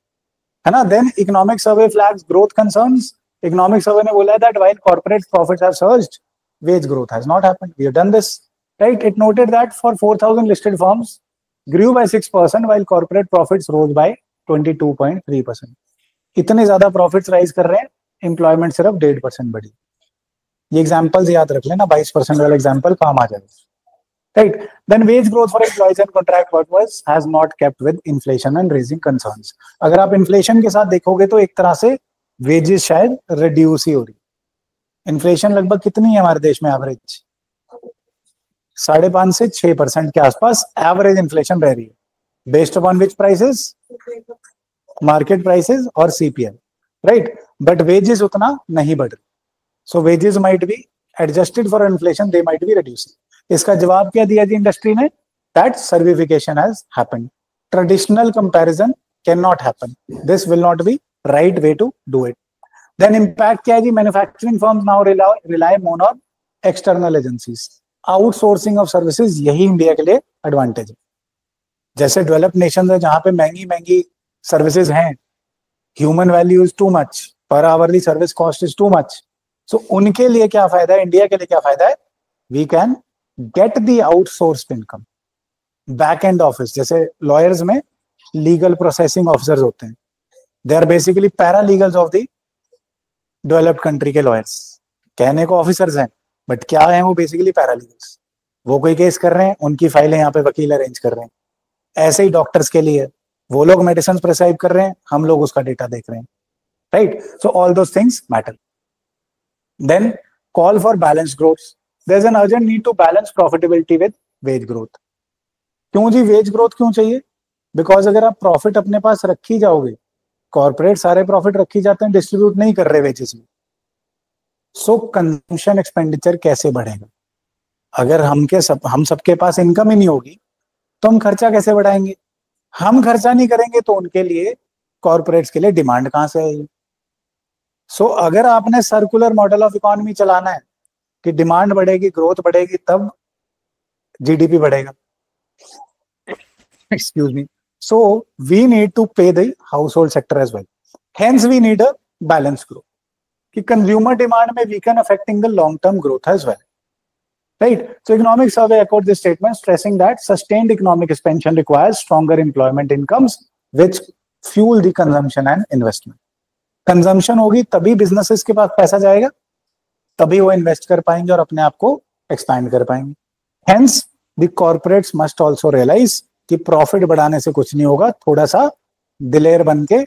है ना। Then economic survey flags growth concerns. Economic survey ने बोला that while corporate profits have surged, wage growth has not happened. We have done this, right? It noted that for 4,000 listed firms grew by 6% while corporate profits rose by 22.3%. इतने ज्यादा प्रॉफिट्स राइज कर रहे हैं, एम्प्लॉयमेंट सिर्फ 1.5% बढ़ी। ये एग्जांपल्स याद रख लेना, 22% वाला एग्जांपल काम आ जाएगा, right. Then wage growth for employees and contract workers has not kept with inflation and raising concerns. अगर आप इन्फ्लेशन के साथ देखोगे तो एक तरह से वेजेस शायद रिड्यूस ही हो रही। इन्फ्लेशन लगभग कितनी है हमारे देश में? एवरेज 5.5 से 6% के आसपास एवरेज इन्फ्लेशन रह रही है, based upon which prices? Market prices और सीपीएल, राइट। बट वेजेस उतना नहीं बढ़ रही, so wages might be adjusted for inflation, they might be reducing. इसका जवाब क्या दिया जी इंडस्ट्री ने? That servicification has happened. Traditional comparison can not happen, this will not be right way to do it. Then impact क्या है जी? Manufacturing firms now rely more on external agencies, outsourcing of services. यही इंडिया के लिए एडवांटेज है। जैसे डेवलप्ड नेशन है जहां पे महंगी महंगी सर्विसेज हैं, human value is too much, per hourly service cost is too much, so उनके लिए क्या फायदा है? इंडिया के लिए क्या फायदा है? We can get the outsourced income. Back end office, जैसे लॉयर्स में लीगल प्रोसेसिंग ऑफिसर्स होते हैं, they are basically paralegals of the developed country के लॉयर्स। कहने को ऑफिसर्स हैं, बट क्या है वो? Basically paralegals. वो कोई केस कर रहे हैं, उनकी फाइलें यहाँ पे वकील अरेंज कर रहे हैं। ऐसे ही डॉक्टर्स के लिए, वो लोग मेडिसिन प्रिस्क्राइब कर रहे हैं, हम लोग उसका डेटा देख रहे हैं, right. So all those things matter. Then call for balance growth. There is an urgent need to balance profitability with wage growth. क्यों जी वेज ग्रोथ क्यों चाहिए? बिकॉज अगर आप प्रॉफिट अपने पास रखी जाओगे, कॉर्पोरेट सारे प्रॉफिट रखी जाते हैं, डिस्ट्रीब्यूट नहीं कर रहे वेजेस में, सो कंजम्पशन एक्सपेंडिचर कैसे बढ़ेगा? अगर हम सबके पास इनकम ही नहीं होगी तो हम खर्चा कैसे बढ़ाएंगे? हम खर्चा नहीं करेंगे तो उनके लिए, कॉर्पोरेट्स के लिए डिमांड कहां से आएगी? सो अगर आपने सर्कुलर मॉडल ऑफ इकोनॉमी चलाना है कि डिमांड बढ़ेगी, ग्रोथ बढ़ेगी, तब जीडीपी बढ़ेगा। Excuse me. So we need to pay the household sector as well. Hence we need a balanced growth. कि consumer demand may weaken, affecting the long-term growth as well. Right? So economic survey echoed this statement, stressing that sustained economic expansion requires stronger employment incomes, which fuel the consumption and investment. Consumption होगी तभी businesses के पास पैसा जाएगा, तभी वो invest कर पाएंगे और अपने आप को expand कर पाएंगे. Hence the corporates must also realize कि प्रॉफिट बढ़ाने से कुछ नहीं होगा, थोड़ा सा दिलेर बन के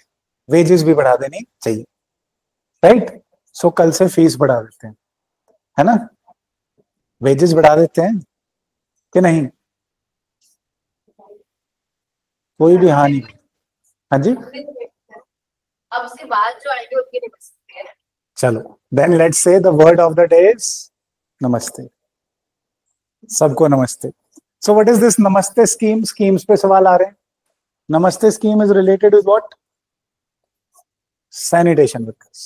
वेजेस भी बढ़ा देनी चाहिए, राइट। सो कल से फीस बढ़ा देते हैं, है ना, वेजेस बढ़ा देते हैं कि नहीं? कोई भी हाँ नहीं? हाँ जी, अब से बात जो आएगी उनकी नहीं बच सकती है। चलो then let's say the word of the day is NAMASTE. सबको नमस्ते। So what is this Namaste scheme? Schemes पे सवाल आ रहे हैं। Namaste scheme is related with what? Sanitation workers.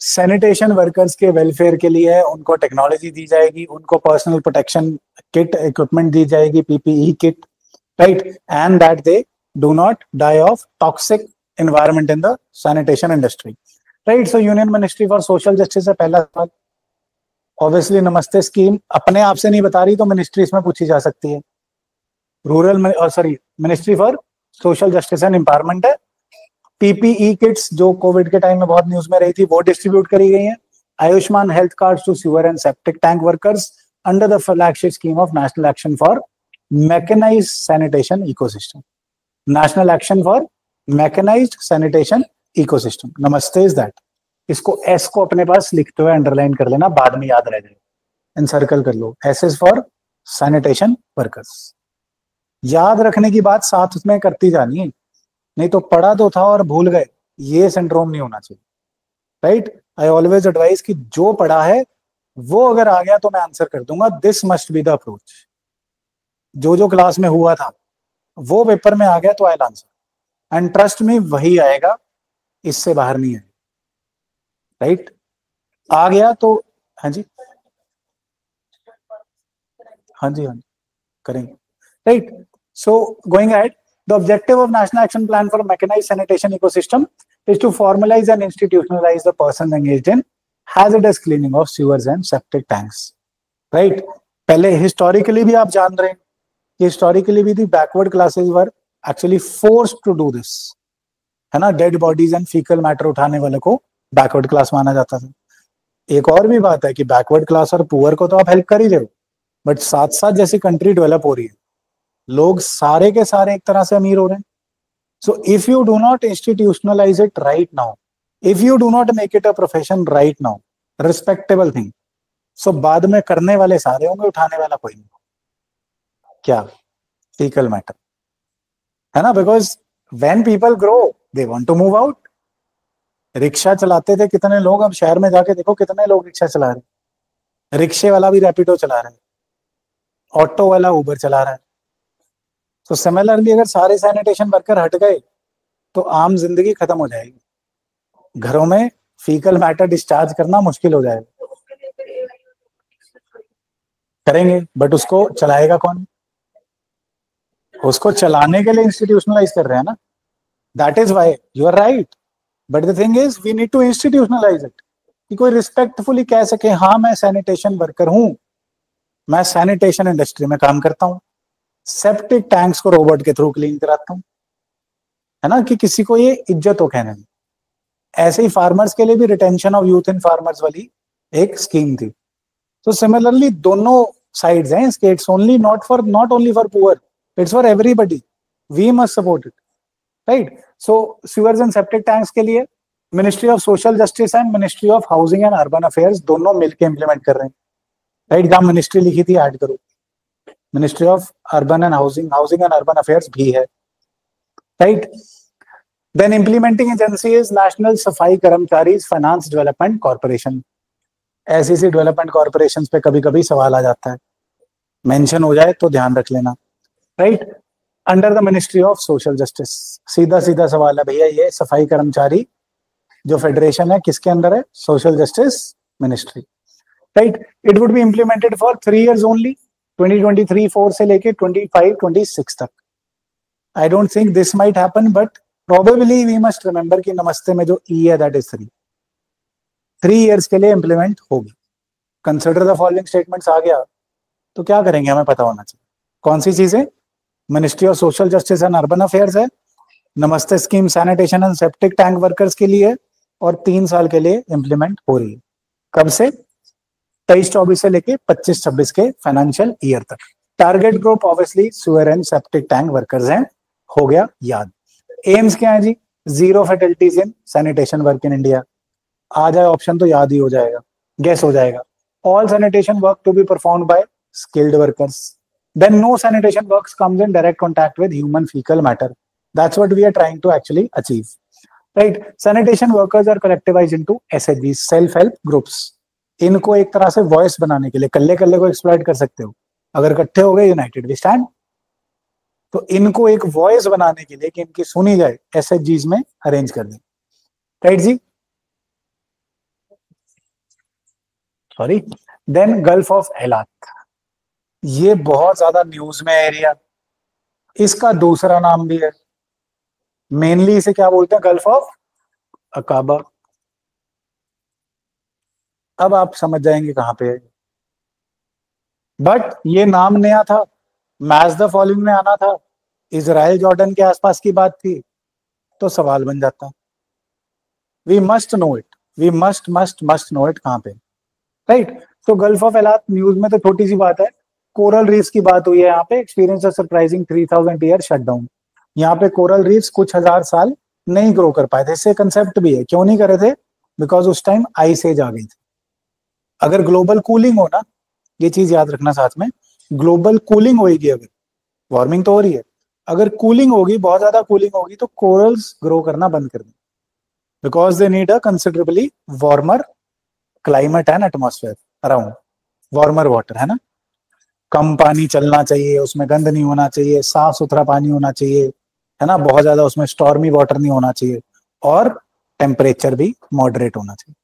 Sanitation workers के वेलफेयर के लिए उनको टेक्नोलॉजी दी जाएगी, उनको पर्सनल प्रोटेक्शन किट इक्विपमेंट दी जाएगी, PPE kit, right, and that they do not die of toxic environment in the sanitation industry, right. So union ministry for social justice है पहला सवाल। ऑब्वियसली नमस्ते स्कीम अपने आप से नहीं बता रही, तो मिनिस्ट्रीज में पूछी जा सकती है। Ministry for social justice and empowerment है। पीपीई किट्स जो कोविड के टाइम में बहुत न्यूज में रही थी, वो डिस्ट्रीब्यूट करी गई हैं। Ayushman health card to sewer and septic tank workers under the flagship scheme of national action for mechanised sanitation ecosystem. National action for mechanised sanitation ecosystem, NAMASTE is that. इसको एस को अपने पास लिखते हुए अंडरलाइन कर लेना, बाद में याद रह जाएगा, एनसर्कल कर लो। S is for sanitation workers. याद रखने की बात साथ में करती जानी है, नहीं तो पढ़ा तो था और भूल गए, ये सिंड्रोम नहीं होना चाहिए, राइट। आई ऑलवेज एडवाइस कि जो पढ़ा है वो अगर आ गया तो मैं आंसर कर दूंगा, this must be the approach. जो क्लास में हुआ था वो पेपर में आ गया तो I answer, and trust me वही आएगा, इससे बाहर नहीं है, राइट। आ गया तो हाँ जी, हाँ जी, हाँ जी, करेंगे, right. So going ahead, the objective of national action plan for mechanised sanitation ecosystem is to formalise and institutionalise the person engaged in hazardous cleaning of sewers and septic tanks, right. पहले हिस्टोरिकली भी आप जान रहे हैं कि हिस्टोरिकली भी the backward classes were actually forced to do this, है ना। Dead bodies and faecal matter उठाने वाले को बैकवर्ड क्लास माना जाता था। एक और भी बात है कि बैकवर्ड क्लास और पुअर को तो आप हेल्प कर ही रहे हो, बट साथ साथ जैसी कंट्री डेवलप हो रही है, लोग सारे के सारे एक तरह से अमीर हो रहे हैं। So if you do not institutionalise it right now, if you do not make it a profession right now, respectable thing, so बाद में करने वाले सारे होंगे, उठाने वाला कोई नहीं। क्या? फीकल मैटर, है ना। Because when people grow they want to move out. Rickshaw चलाते थे कितने लोग, अब शहर में जाके देखो कितने लोग रिक्शा चला रहे हैं। रिक्शे वाला भी रैपिडो चला रहा है, ऑटो वाला उबर चला रहा है। तो सिमिलरली अगर सारे सैनिटेशन वर्कर हट गए तो आम जिंदगी खत्म हो जाएगी, घरों में फीकल मैटर डिस्चार्ज करना मुश्किल हो जाएगा। करेंगे, बट उसको चलाएगा कौन? उसको चलाने के लिए इंस्टीट्यूशनलाइज कर रहे हैं ना। That is why you are right, but the thing is we need to institutionalise it, कि कोई रिस्पेक्टफुली कह सके हाँ मैं सैनिटेशन वर्कर हूं, मैं सैनिटेशन इंडस्ट्री में काम करता हूं, सेप्टिक टैंक्स को रोबोट के थ्रू क्लीन कराता हूं, है ना, कि किसी को ये इज्जत हो कहने में। ऐसे ही फार्मर्स के लिए भी retention of youth in farmers वाली एक स्कीम थी। तो सिमिलरली दोनों साइड्स हैं इसके, it's only not only for poor, it's for everybody, we must support it, right. So sewers and septic tanks के लिए ministry of social justice and ministry of housing and urban affairs दोनों मिलकर इंप्लीमेंट कर रहे हैं, राइट। जहां मिनिस्ट्री लिखी थी ऐड करो, ministry of urban and housing and urban affairs भी है, right. Then implementing agency is national Safai Karamcharis finance development corporation. ऐसी डेवलपमेंट कॉर्पोरेशन पे कभी कभी सवाल आ जाता है, मेंशन हो जाए तो ध्यान रख लेना, right. Under the ministry of social justice, सीधा सीधा सवाल है भैया, ये सफाई कर्मचारी जो फेडरेशन है किसके अंदर है? Social justice ministry, right. It would be implemented for 3 years only, 2023-4 से लेके 25-26 तक। I don't think this might happen, but probably we must remember कि नमस्ते में जो ई है दैट इज 3 years के लिए इंप्लीमेंट होगी। कंसिडर द फॉलोइंग स्टेटमेंट्स आ गया तो क्या करेंगे हमें पता होना चाहिए। कौन सी चीजें? Ministry of social justice and urban affairs है, नमस्ते scheme sanitation and septic tank workers के लिए, और 3 साल के लिए इंप्लीमेंट हो रही है। कब से? 23-24 से लेके 25-26 के फाइनेंशियल ईयर तक। Target group obviously sewer and septic tank workers हैं, हो गया याद। एम्स क्या है जी? 0 fatalities in sanitation work in India. आ जाए ऑप्शन तो याद ही हो जाएगा, गेस हो जाएगा। All sanitation work to be performed by skilled workers. Then no sanitation works comes in direct contact with human fecal matter. That's what we are trying to actually achieve, right? Sanitation workers are collectivized into SHGs, self-help groups. इनको एक तरह से वॉइस बनाने के लिए, कल्ले कल्ले को एक्सप्लॉइट कर सकते हो, अगर इकट्ठे हो गए यूनाइटेड वी स्टैंड। तो इनको एक वॉइस बनाने के लिए कि इनकी सुनी जाए, SHGs में अरेंज कर दें, राइट जी। Sorry. Then Gulf of Eilat, ये बहुत ज्यादा न्यूज में एरिया, इसका दूसरा नाम भी है, मेनली इसे क्या बोलते हैं? Gulf of अकाबा। अब आप समझ जाएंगे कहां पे है, बट ये नाम नया था, मैच द फॉलोइंग में आना था, इजराइल जॉर्डन के आसपास की बात थी, तो सवाल बन जाता। We must know it, we must know it कहां पे, राइट। तो गल्फ ऑफ एलात न्यूज में तो छोटी सी बात है, कोरल रीफ्स की बात हुई है यहाँ पे। एक्सपीरियंस अ सरप्राइजिंग 3000 ईयर शटडाउन। यहाँ पे कोरल रीफ्स कुछ हजार साल नहीं ग्रो कर पाए थे। इससे कंसेप्ट भी है, क्यों नहीं करे थे? बिकॉज उस टाइम आइस एज आ गई थी। अगर ग्लोबल कूलिंग हो ना, ये चीज याद रखना साथ में, ग्लोबल कूलिंग होगी, अगर वार्मिंग तो हो रही है, अगर कूलिंग होगी, बहुत ज्यादा कूलिंग होगी, तो कोरल्स ग्रो करना बंद कर दें, because they need a considerably warmer climate and atmosphere around, warmer water, है ना। कम पानी चलना चाहिए, उसमें गंद नहीं होना चाहिए, साफ सुथरा पानी होना चाहिए, है ना, बहुत ज्यादा उसमें स्टॉर्मी वाटर नहीं होना चाहिए, और टेम्परेचर भी मॉडरेट होना चाहिए।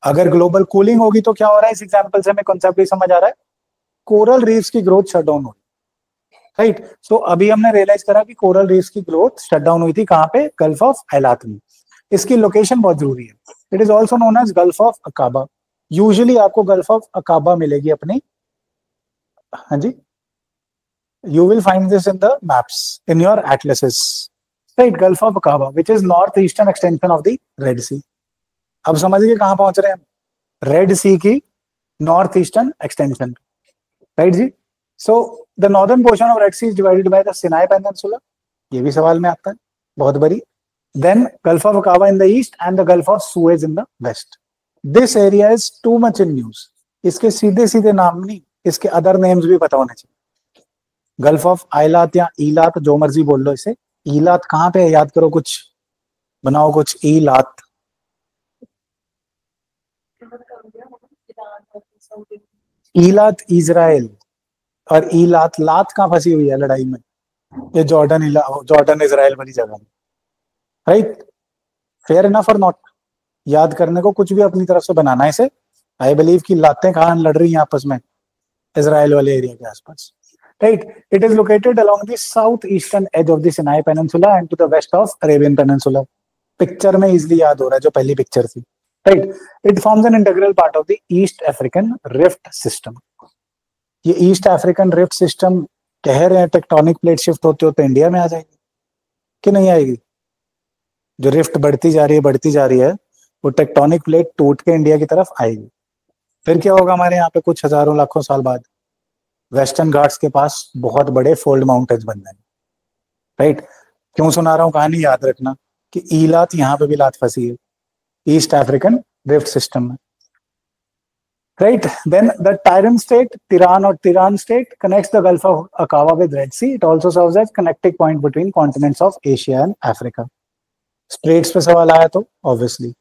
अगर ग्लोबल कूलिंग होगी तो क्या हो रहा है, इस एग्जांपल से हमें कॉन्सेप्ट भी समझ आ रहा है। कोरल रीफ्स की ग्रोथ शट डाउन हुई, राइट। सो अभी हमने रियलाइज करा कि कोरल रीफ्स की ग्रोथ शट डाउन हुई थी कहाँ पे, गल्फ ऑफ एलात में। इसकी लोकेशन बहुत जरूरी है। It is also known as Gulf of Aqaba. Usually आपको गल्फ ऑफ अकाबा मिलेगी अपनी, हाँ जी, you will find this in the maps in your atlases, right? Gulf of Aqaba, which is northeastern extension of the Red Sea. अब समझिए कहाँ पहुंच रहे हैं हम, रेड सी की नॉर्थ ईस्टर्न एक्सटेंशन, राइट जी। So the northern portion of Red Sea is divided by the Sinai peninsula, ये भी सवाल में आता है, बहुत बड़ी। Then Gulf of Aqaba in the east and the Gulf of Suez in the west. This area is too much in news. इसके सीधे सीधे नाम नहीं, इसके अदर नेम्स भी पता होने चाहिए। गल्फ ऑफ आइलात या ईलात, जो मर्जी बोल लो इसे। ईलात कहाँ पे है, याद करो, कुछ बनाओ कुछ। ईलात, ईलात इजराइल, और ईलात, लात कहाँ फंसी हुई है लड़ाई में, ये जॉर्डन इजराइल वाली जगह में, राइट। फेयर इनफ और नॉट, याद करने को कुछ भी अपनी तरफ से बनाना है इसे। आई बिलीव कि लातें कहाँ लड़ रही हैं आपस में, इजराइल वाले एरिया के आसपास, right? It is located along the southeastern edge of the Sinai Peninsula and to the west of Arabian Peninsula. Picture में इजिली याद हो रहा है, जो पहली पिक्चर थी, right? It forms an integral part of the East African Rift System. ये ईस्ट अफ्रीकन रिफ्ट सिस्टम कह रहे हैं टेक्टोनिक प्लेट शिफ्ट होते होते इंडिया में आ जाएगी कि नहीं आएगी? जो रिफ्ट बढ़ती जा रही है, वो टेक्टोनिक प्लेट टूट के इंडिया की तरफ आएगी। फिर क्या होगा हमारे यहाँ पे कुछ हजारों लाखों साल बाद? वेस्टर्न घाट्स के पास बहुत बड़े फोल्ड माउंटेन्स बन जाएंगे, राइट। क्यों सुना रहा हूँ कहानी, याद रखना कि ईलात यहाँ पे भी लात फंसी है, ईस्ट अफ्रीकन रिफ्ट सिस्टम में, right. Then the Tiran state, Tiran और Tiran state connects the Gulf of Aqaba with Red Sea. It also serves as connecting point between continents of Asia and Africa. Straits पे सवाल आया तो obviously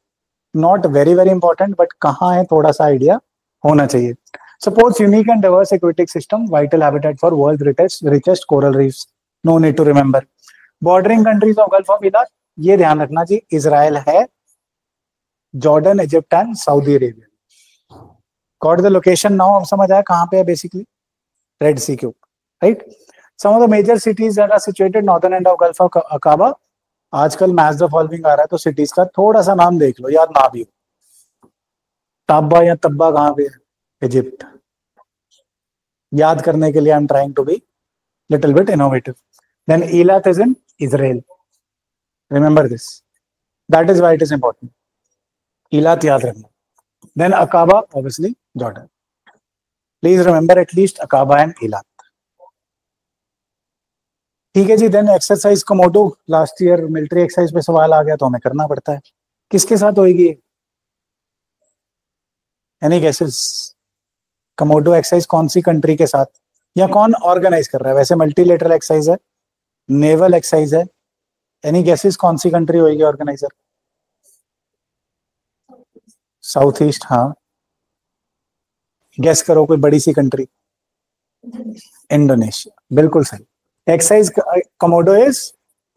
not very very important, but कहाँ है थोड़ा सा आइडिया होना चाहिए। Supports unique and diverse aquatic system, vital habitat for world's richest coral reefs. No need to remember. Bordering countries of Gulf of Ilat, ये ध्यान रखना जी, इजराइल है, Jordan, Egypt and Saudi Arabia. Got the location now? अब समझ आया कहाँ पे है बेसिकली, रेड सी के ऊपर, right. Some of the major cities that are situated northern end of Gulf of Aqaba. आजकल मैच द फॉलोइंग आ रहा है, तो सिटीज का थोड़ा सा नाम देख लो, याद ना भी हो। ताबा या तब्बा कहाँ पे है? इजिप्ट। याद करने के लिए I am trying to be little bit innovative. Then Eilat is in Israel, remember this, that is why it is important. Eilat याद रखना। Then Aqaba, obviously Jordan. Please remember at least Aqaba and Eilat, ठीक है जी। Then exercise Komodo, last year military exercise पे सवाल आ गया तो हमें करना पड़ता है। किसके साथ होगी? Any guesses? कमोडो एक्सरसाइज कौन सी कंट्री के साथ, या कौन ऑर्गेनाइज कर रहा है? वैसे मल्टीलेटरल एक्सरसाइज है, नेवल एक्सरसाइज है। एनी गेसेस कौन सी कंट्री होगी ऑर्गेनाइजर? साउथ ईस्ट, हाँ। गेस करो कोई बड़ी सी कंट्री। इंडोनेशिया, बिल्कुल सही। एक्सरसाइज कमोडो इज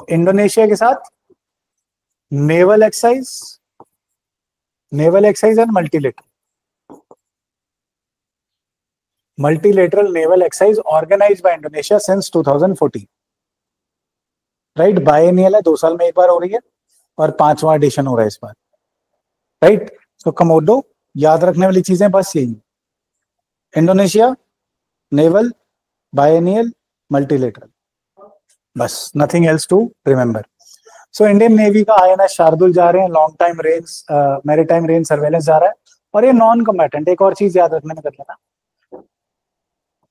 इंडोनेशिया के साथ naval exercise and multilateral naval exercise organized by Indonesia since 2014, right. Biennial है, 2 साल में एक बार हो रही है, और 5वां एडिशन हो रहा है इस बार, राइट। तो कमोडो, याद रखने वाली चीजें बस यही, इंडोनेशिया, नेवल, बायनियल, मल्टीलेटरल, बस, nothing else to remember. So Indian Navy का INS शार्दुल जा रहे हैं, long time range maritime range surveillance जा रहा है, और ये नॉन कम्बैटेंट, एक और चीज याद रखने में कर लेना,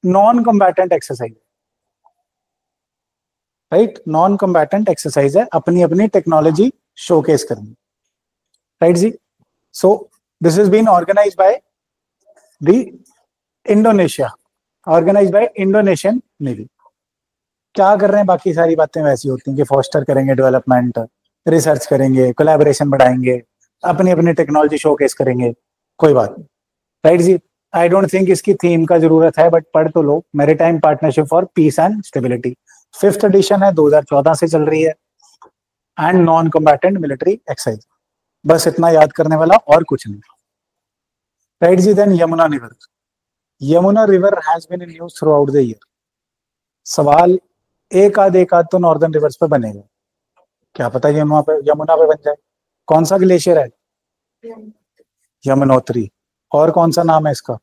non combatant exercise, right. Non combatant exercise है, अपनी अपनी टेक्नोलॉजी शोकेस करनी, राइट जी। So this is been organised by the Indonesia, organised by Indonesian navy. क्या कर रहे हैं? बाकी सारी बातें वैसी होती हैं कि फोस्टर करेंगे डेवलपमेंट, रिसर्च करेंगे, कोलैबोरेशन बढ़ाएंगे, अपनी अपनी टेक्नोलॉजी शोकेस करेंगे, कोई बात नहीं, राइट जी। आई डोंट थिंक इसकी थीम का जरूरत है, बट पढ़ तो लो, maritime partnership for peace and stability, 5th edition है, 2014 से चल रही है, and non combatant military exercise, बस इतना याद करने वाला और कुछ नहीं, राइट जी। Then Yamuna river, Yamuna river has been in use throughout the year. सवाल एक आध तो नॉर्दर्न रिवर्स पे बनेगा, क्या पता यमुना पे बन जाए। कौन सा ग्लेशियर है? यमुनोत्री। और कौन सा नाम है इसका?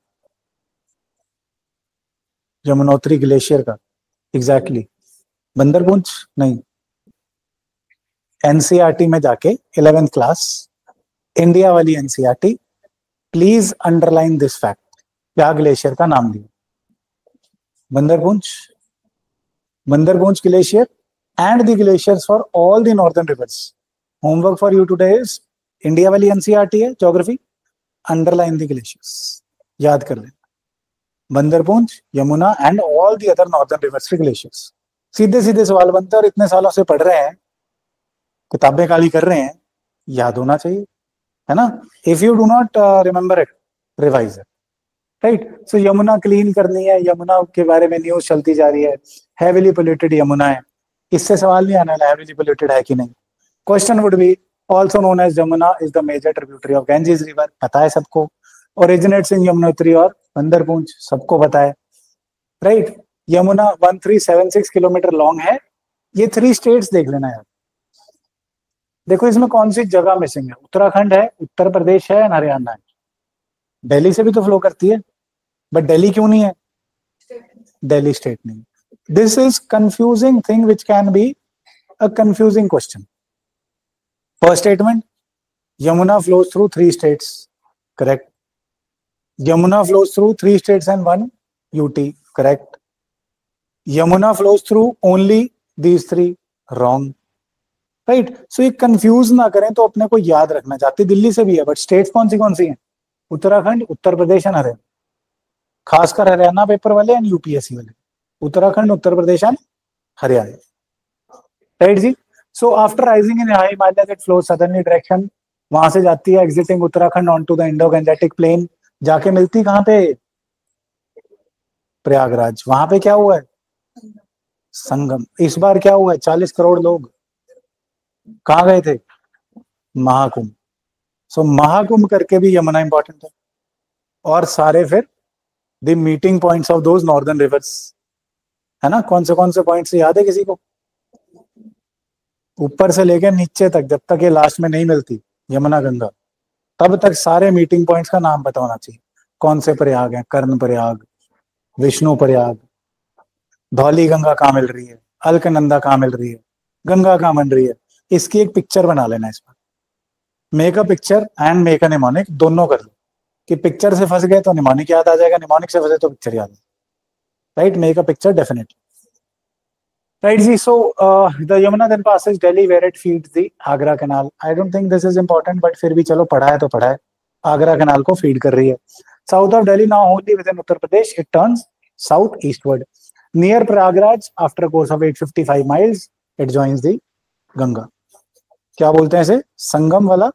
यमुनोत्री ग्लेशियर का एग्जैक्टली बंदरपुंछ नहीं। एनसीईआरटी में जाके 11th क्लास इंडिया वाली NCERT, please underline this fact, क्या ग्लेशियर का नाम दिया? बंदरपुंछ। बंदरपुंछ glacier and the glaciers for all the northern rivers. Homework for you today is India वाली एनसीईआरटी है ज्योग्राफी, अंडरलाइन द ग्लेशियर्स, याद कर लेना। Bandarpunch, Yamuna and all the other northern rivers के ग्लेशियर्स। सीधे सीधे सवाल बनते हैं और इतने सालों से पढ़ रहे हैं, किताबें काली कर रहे हैं, याद होना चाहिए, है ना। If you do not remember it, revise it, right. So Yamuna clean करनी है, यमुना के बारे में न्यूज चलती जा रही है, हेविली पोल्यूटेड यमुना है, इससे सवाल नहीं आना हेविली पोल्यूटेड है कि नहीं। Question would be also known as Yamuna is the major tributary of Ganges river, पता है सबको। ओरिजिनेट्स इन यमुनोत्री और बंदरपुंछ, सबको पता है, राइट। यमुना 1376 किलोमीटर लॉन्ग है। ये 3 स्टेट्स देख लेना यार। देखो इसमें कौन सी जगह मिसिंग है? उत्तराखंड है, उत्तर प्रदेश है, हरियाणा है। दिल्ली से भी तो फ्लो करती है, बट दिल्ली क्यों नहीं है? दिल्ली स्टेट नहीं। This is confusing thing which can be a confusing question. First statement, Yamuna flows through 3 states, correct. Yamuna flows through 3 states and 1 UT, correct. Yamuna flows through only these 3, wrong, right. So ये confuse ना करें तो अपने को याद रखना, जाती दिल्ली से भी है, but states कौन सी हैं? उत्तराखंड, उत्तर प्रदेश और हरियाणा, खासकर हरियाणा पेपर वाले एंड यूपीएससी वाले, उत्तराखंड, उत्तर प्रदेश एंड हरियाणा, राइट जी। So after rising in high Himalaya it flows southernly direction, वहां से जाती है exiting Uttarakhand on to the Indo Gangetic plain, जाके मिलती कहां पे? प्रयागराज। वहां पे क्या हुआ है? संगम। इस बार क्या हुआ है? 40 करोड़ लोग कहाँ गए थे? महाकुंभ। सो महाकुंभ करके भी यमुना इंपॉर्टेंट है, और सारे फिर the meeting points of those northern reverse, है ना। कौन से पॉइंट्स याद है किसी को? ऊपर से लेकर नीचे तक, जब तक ये लास्ट में नहीं मिलती यमुना गंगा, तब तक सारे मीटिंग पॉइंट्स का नाम पता होना चाहिए। कौन से प्रयाग हैं? कर्ण प्रयाग, विष्णु प्रयाग, धौली गंगा कहाँ मिल रही है, अलकनंदा कहाँ मिल रही है, गंगा कहाँ बन रही है। इसकी एक पिक्चर बना लेना इस पर, make a picture and make a mnemonic, दोनों कर लो, कि पिक्चर से फंस गए तो निमोनिक याद आ जाएगा, निमोनिक से फंसे तो पिक्चर याद आ जाएगा, right. Make a picture definitely, right जी। So the Yamuna then passes Delhi where it feeds the Agra canal. I don't think this is important, but फिर भी चलो पढ़ा है तो पढ़ा है। आगरा कैनाल को फीड कर रही है। South of Delhi now only within Uttar Pradesh, it turns south eastward. Near Prayagraj, after a course of 855 miles, it joins the Ganga. क्या बोलते हैं इसे? संगम वाला।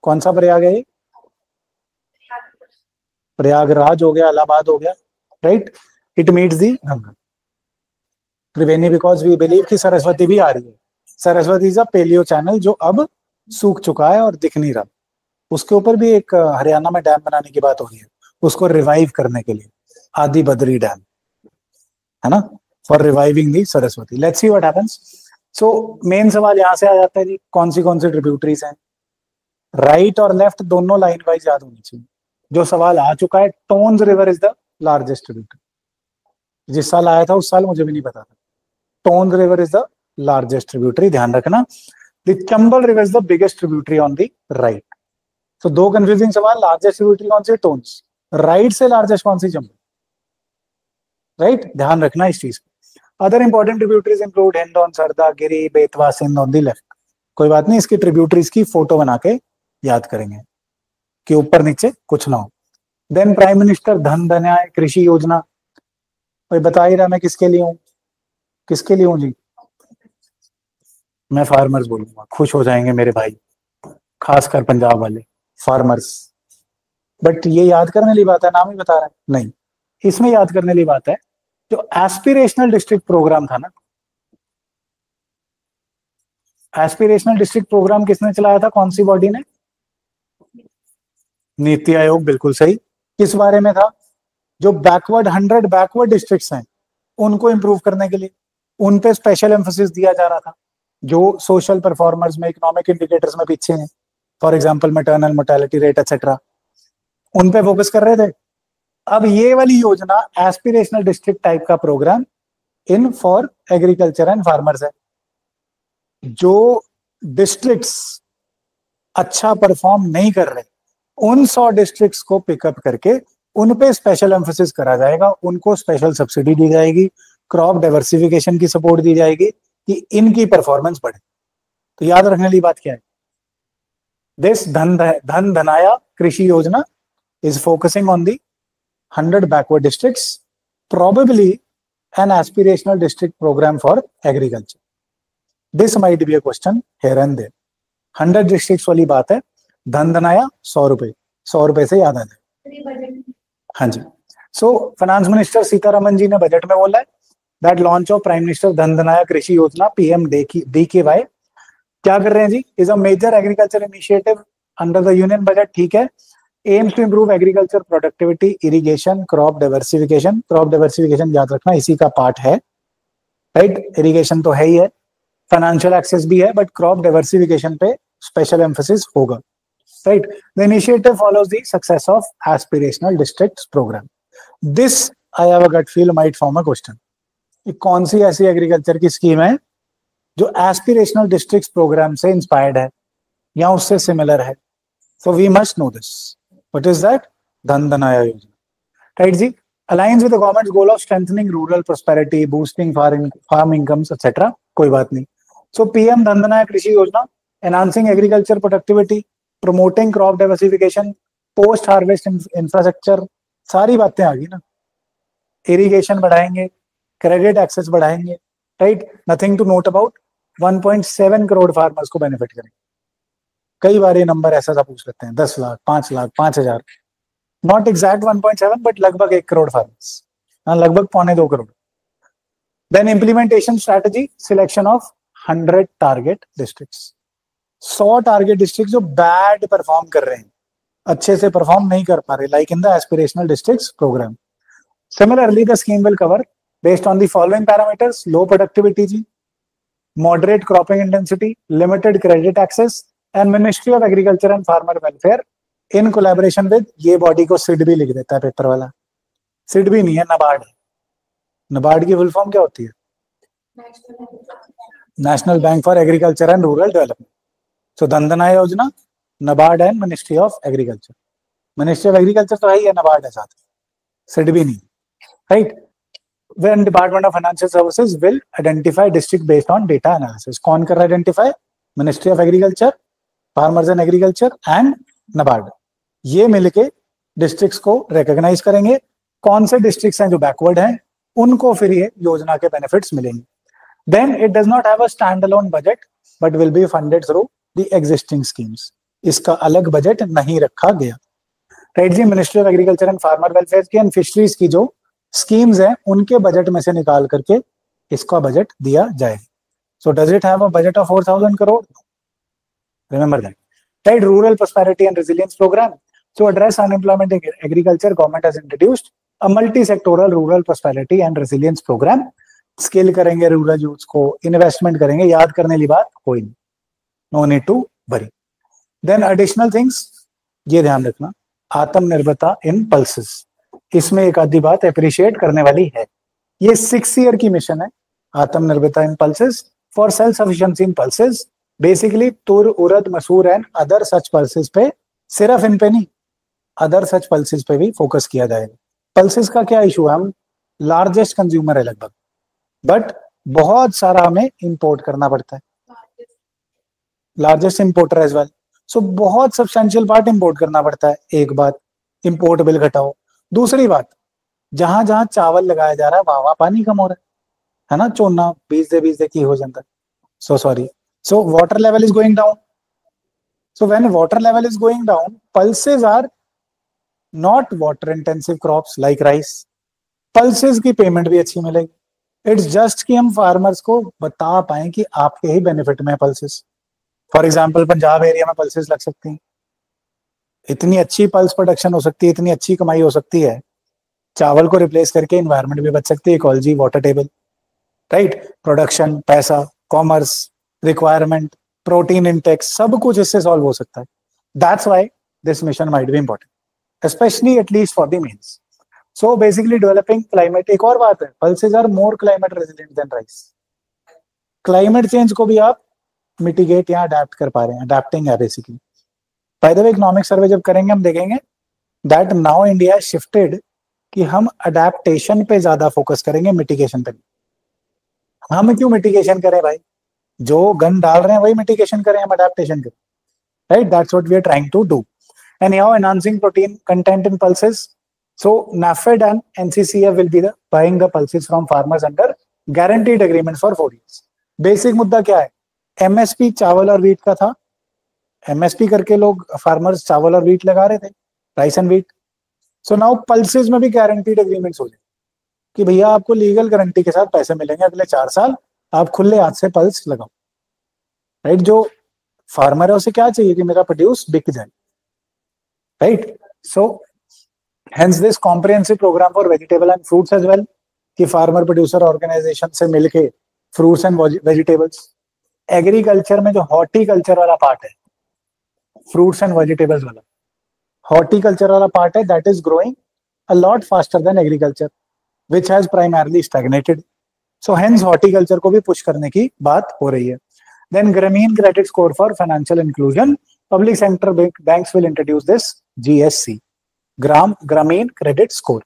कौन सा प्रयाग है? प्रयागराज हो गया, इलाहाबाद हो गया, right. It meets the Ganga. Triveni because we believe कि सरस्वती भी आ रही है। Saraswati is a palaeo channel जो अब सूख चुका है और दिख नहीं रहा। उसके ऊपर भी एक हरियाणा में डैम बनाने की बात हो रही है, उसको रिवाइव करने के लिए, आदि बद्री डैम, है ना, for reviving the Saraswati. Let's see what happens. So main सवाल यहाँ से आ जाता है जी, कौन सी ट्रिब्यूटरीज हैं? राइट और लेफ्ट दोनों लाइन वाइज याद होनी चाहिए। जो सवाल आ चुका है, Tons river is the largest tributary. जिस साल आया था उस साल मुझे भी नहीं पता था। Tons river is the largest tributary, ध्यान रखना। The Chambal river is the biggest tributary on the right. तो दो कंफ्यूजिंग सवाल, लार्जेस्ट ट्रिब्यूटरी कौन सी? टोन्स। राइट से लार्जेस्ट कौन सी? चंबल, राइट। ध्यान रखना इस चीज को। Other important tributaries include Hindon, Sarda, Giri, Betwa, Sindh on the left. कोई बात नहीं, इसकी ट्रिब्यूटरीज की फोटो बना के याद करेंगे कि ऊपर नीचे कुछ ना हो। देन प्राइम मिनिस्टर धन न्याय कृषि योजना, कोई बता ही रहा मैं किसके लिए हूँ? किसके लिए हूँ जी? मैं फार्मर्स बोलूंगा, खुश हो जाएंगे मेरे भाई, खासकर पंजाब वाले फार्मर्स। बट ये याद करने वाली बात है, नाम ही बता रहा है नहीं, इसमें याद करने वाली बात है जो एस्पिरेशनल डिस्ट्रिक्ट प्रोग्राम था ना। एस्पिरेशनल डिस्ट्रिक्ट प्रोग्राम किसने चलाया था? कौन सी बॉडी ने? नीति आयोग, बिल्कुल सही। किस बारे में था? जो 100 बैकवर्ड डिस्ट्रिक्ट्स हैं उनको इंप्रूव करने के लिए उन पे स्पेशल एम्फोसिस दिया जा रहा था, जो सोशल परफॉर्मर्स में, इकोनॉमिक इंडिकेटर्स में पीछे हैं, for example maternal mortality rate etcetera, उन पे फोकस कर रहे थे। अब ये वाली योजना एस्पिरेशनल डिस्ट्रिक्ट टाइप का programme in for agriculture and farmers है। जो डिस्ट्रिक्ट्स अच्छा परफॉर्म नहीं कर रहे उन 100 डिस्ट्रिक्ट्स को पिकअप करके उन पे स्पेशल एम्फोसिस करा जाएगा, उनको स्पेशल सब्सिडी दी जाएगी, क्रॉप डाइवर्सिफिकेशन की सपोर्ट दी जाएगी कि इनकी परफॉर्मेंस बढ़े। तो याद रखने वाली बात क्या है, दिस धन धनाया कृषि योजना is focusing on the 100 backward districts, probably an aspirational district program for agriculture. This might be a question here and there. 100 districts वाली बात है, धन धनाया 100 रुपए, 100 रुपए से याद आ जाए। हाँ जी, so finance minister Sitharaman ji ने बजट में बोला है that launch of prime minister Dhan Dhaanya Krishi Yojana PMDKY क्या कर रहे हैं जी, is a major agriculture initiative under the union budget. ठीक है, aims to improve agriculture productivity, irrigation, crop diversification. Crop diversification याद रखना इसी का पार्ट है, राइट। इरिगेशन तो है ही है, फाइनेंशियल एक्सेस भी है, बट क्रॉप डाइवर्सिफिकेशन पे स्पेशल एम्फोसिस होगा, right. The initiative follows the success of aspirational districts program. This I have a gut feel might form a question, कौन सी ऐसी एग्रीकल्चर की स्कीम है जो एस्पिरेशनल डिस्ट्रिक्ट्स प्रोग्राम से इंस्पायर्ड है या उससे सिमिलर है। So we must know this, what is that, Dhan Dhaanya Yojana, right जी। Alliance with the governments goal of strengthening rural prosperity, boosting farm incomes etcetera, कोई बात नहीं। So PM Dhan Dhaanya Krishi Yojana, enhancing agriculture productivity, promoting crop diversification, post harvest infrastructure, सारी बातें आ गई ना। इरिगेशन बढ़ाएंगे, क्रेडिट एक्सेस बढ़ाएंगे, right. Nothing to note about, 1.7 crore farmers को बेनिफिट करेंगे। कई बार ये नंबर ऐसा सा पूछ लेते हैं, 10 lakh, 5 lakh, 5,000, not exact 1.7 but लगभग 1 करोड़ फार्मर्स, लगभग 1.25 crore. Then implementation strategy, selection of 100 target districts, 100 target district जो बैड परफॉर्म कर रहे हैं, अच्छे से परफॉर्म नहीं कर पा रहे, like in the aspirational districts program. Similarly the scheme will cover based on the following parameters: low productivity जी, moderate cropping intensity, limited credit access, and Ministry of Agriculture and Farmer Welfare in collaboration with, ये बॉडी को सिड भी लिख देता है पेपर वाला, सिड भी नहीं है, नबार्ड है। नबार्ड की फुल फॉर्म क्या होती है, national bank for agriculture and rural development. So Dhan Dhaanya Yojana, NABARD and ministry of agriculture. Ministry of agriculture तो है ही है, नबार्ड है साथ, सिड भी नहीं, right. When Department of Financial Services will identify district based on data analysis. कौन कर रहा है identify, ministry of agriculture, farmers and agriculture and NABARD, ये मिलके डिस्ट्रिक्ट्स को रिकॉग्नाइज करेंगे, कौन से डिस्ट्रिक्ट्स हैं जो बैकवर्ड हैं उनको फिर ये योजना के बेनिफिट्स मिलेंगे। Then it does not have a stand alone budget but will be funded through the existing schemes, इसका अलग बजट नहीं रखा गया, राइट जी। Ministry of agriculture and farmer welfare की एंड फिशरीज की जो स्कीम्स हैं उनके बजट में से निकाल करके इसका बजट दिया जाए। So does it have a budget of 4,000 crore? Remember that, right. Rural prosperity and resilience program, to address unemployment in agriculture, government has introduced a multi-sectoral rural prosperity and resilience program. Skill करेंगे रूरल यूथ को, इन्वेस्टमेंट करेंगे, याद करने की बात कोई नहीं, no need to worry. Then additional things ये ध्यान रखना, आत्मनिर्भरता इन पल्सेस, इसमें एक आधी बात अप्रिशिएट करने वाली है। ये 6 ईयर की मिशन है, Aatmanirbharta in pulses for self sufficiency in pulses. Basically tur, urad, मसूर एंड अदर सच पल्सेस पे, सिर्फ इन पे नहीं, अदर सच पल्सेस पे भी फोकस किया जाएगा। पल्सेस का क्या इशू है, हम लार्जेस्ट कंज्यूमर है लगभग, बट बहुत सारा हमें इंपोर्ट करना पड़ता है, लार्जेस्ट इंपोर्टर एज वेल। सो बहुत सब्सटेंशियल पार्ट इंपोर्ट करना पड़ता है। एक बात, इंपोर्ट बिल घटाओ। दूसरी बात, जहां जहां चावल लगाया जा रहा है वहां पानी कम हो रहा है ना, चोना बीज दे की हो जाता है। So sorry, so water level is going down. So when water level is going down, pulses are not water intensive crops like rice, pulses की पेमेंट भी अच्छी मिलेगी। इट्स जस्ट कि हम फार्मर्स को बता पाए कि आपके ही बेनिफिट में pulses, for example Punjab area में पल्सेस लग सकती हैं, इतनी अच्छी पल्स प्रोडक्शन हो सकती है, इतनी अच्छी कमाई हो सकती है चावल को रिप्लेस करके इन्वायरमेंट भी बच सकती है, ecology, water table, right, production, पैसा, कॉमर्स, रिक्वायरमेंट, प्रोटीन इंटेक, सब कुछ इससे सॉल्व हो सकता है. That's why this mission might be important, specially at least for the mains. So basically developing climate. एक और बात है, pulses are more climate resilient than rice. Climate change को भी आप मिटिगेट या अडेप्ट कर पा रहे हैं, अडेप्टिंग है basically. By the way economic survey जब करेंगे हम देखेंगे दैट नाउ इंडिया शिफ्टेड कि हम अडेप्टेशन पे ज्यादा फोकस करेंगे, मिटिगेशन पे. हम क्यों मिटिगेशन करें भाई, जो गन डाल रहे हैं वही मिटिगेशन करें, हम अडेप्टेशन करें, right. That's what we are trying to do. And now enhancing protein content in pulses. So NAFED and NCCF will be the buying the pulses from farmers under guaranteed agreements for 4 years. Basic मुद्दा क्या है, MSP चावल और वीट का था. MSP करके लोग फार्मर्स चावल और वीट लगा रहे थे, rice and wheat. So now pulses में भी गारंटीड एग्रीमेंट्स हो जाए कि भैया आपको लीगल गारंटी के साथ पैसे मिलेंगे अगले 4 साल, आप खुले हाथ से पल्स लगाओ, राइट. जो फार्मर है उसे क्या चाहिए कि मेरा प्रोड्यूस बिक जाए, right. So hence this comprehensive program for vegetable and fruits as well, कि फार्मर प्रोड्यूसर ऑर्गेनाइजेशन से मिलके फ्रूट्स एंड वेजिटेबल्स. एग्रीकल्चर में जो हॉर्टिकल्चर वाला पार्ट है, फ्रूट्स एंड वेजिटेबल्स वाला हॉर्टिकल्चर वाला पार्ट है, that is growing a lot faster than agriculture which has primarily stagnated. So hence horticulture को भी पुश करने की बात हो रही है. देन ग्रामीण credit score for financial inclusion, public sector banks will introduce this GSC, ग्रामीण क्रेडिट स्कोर,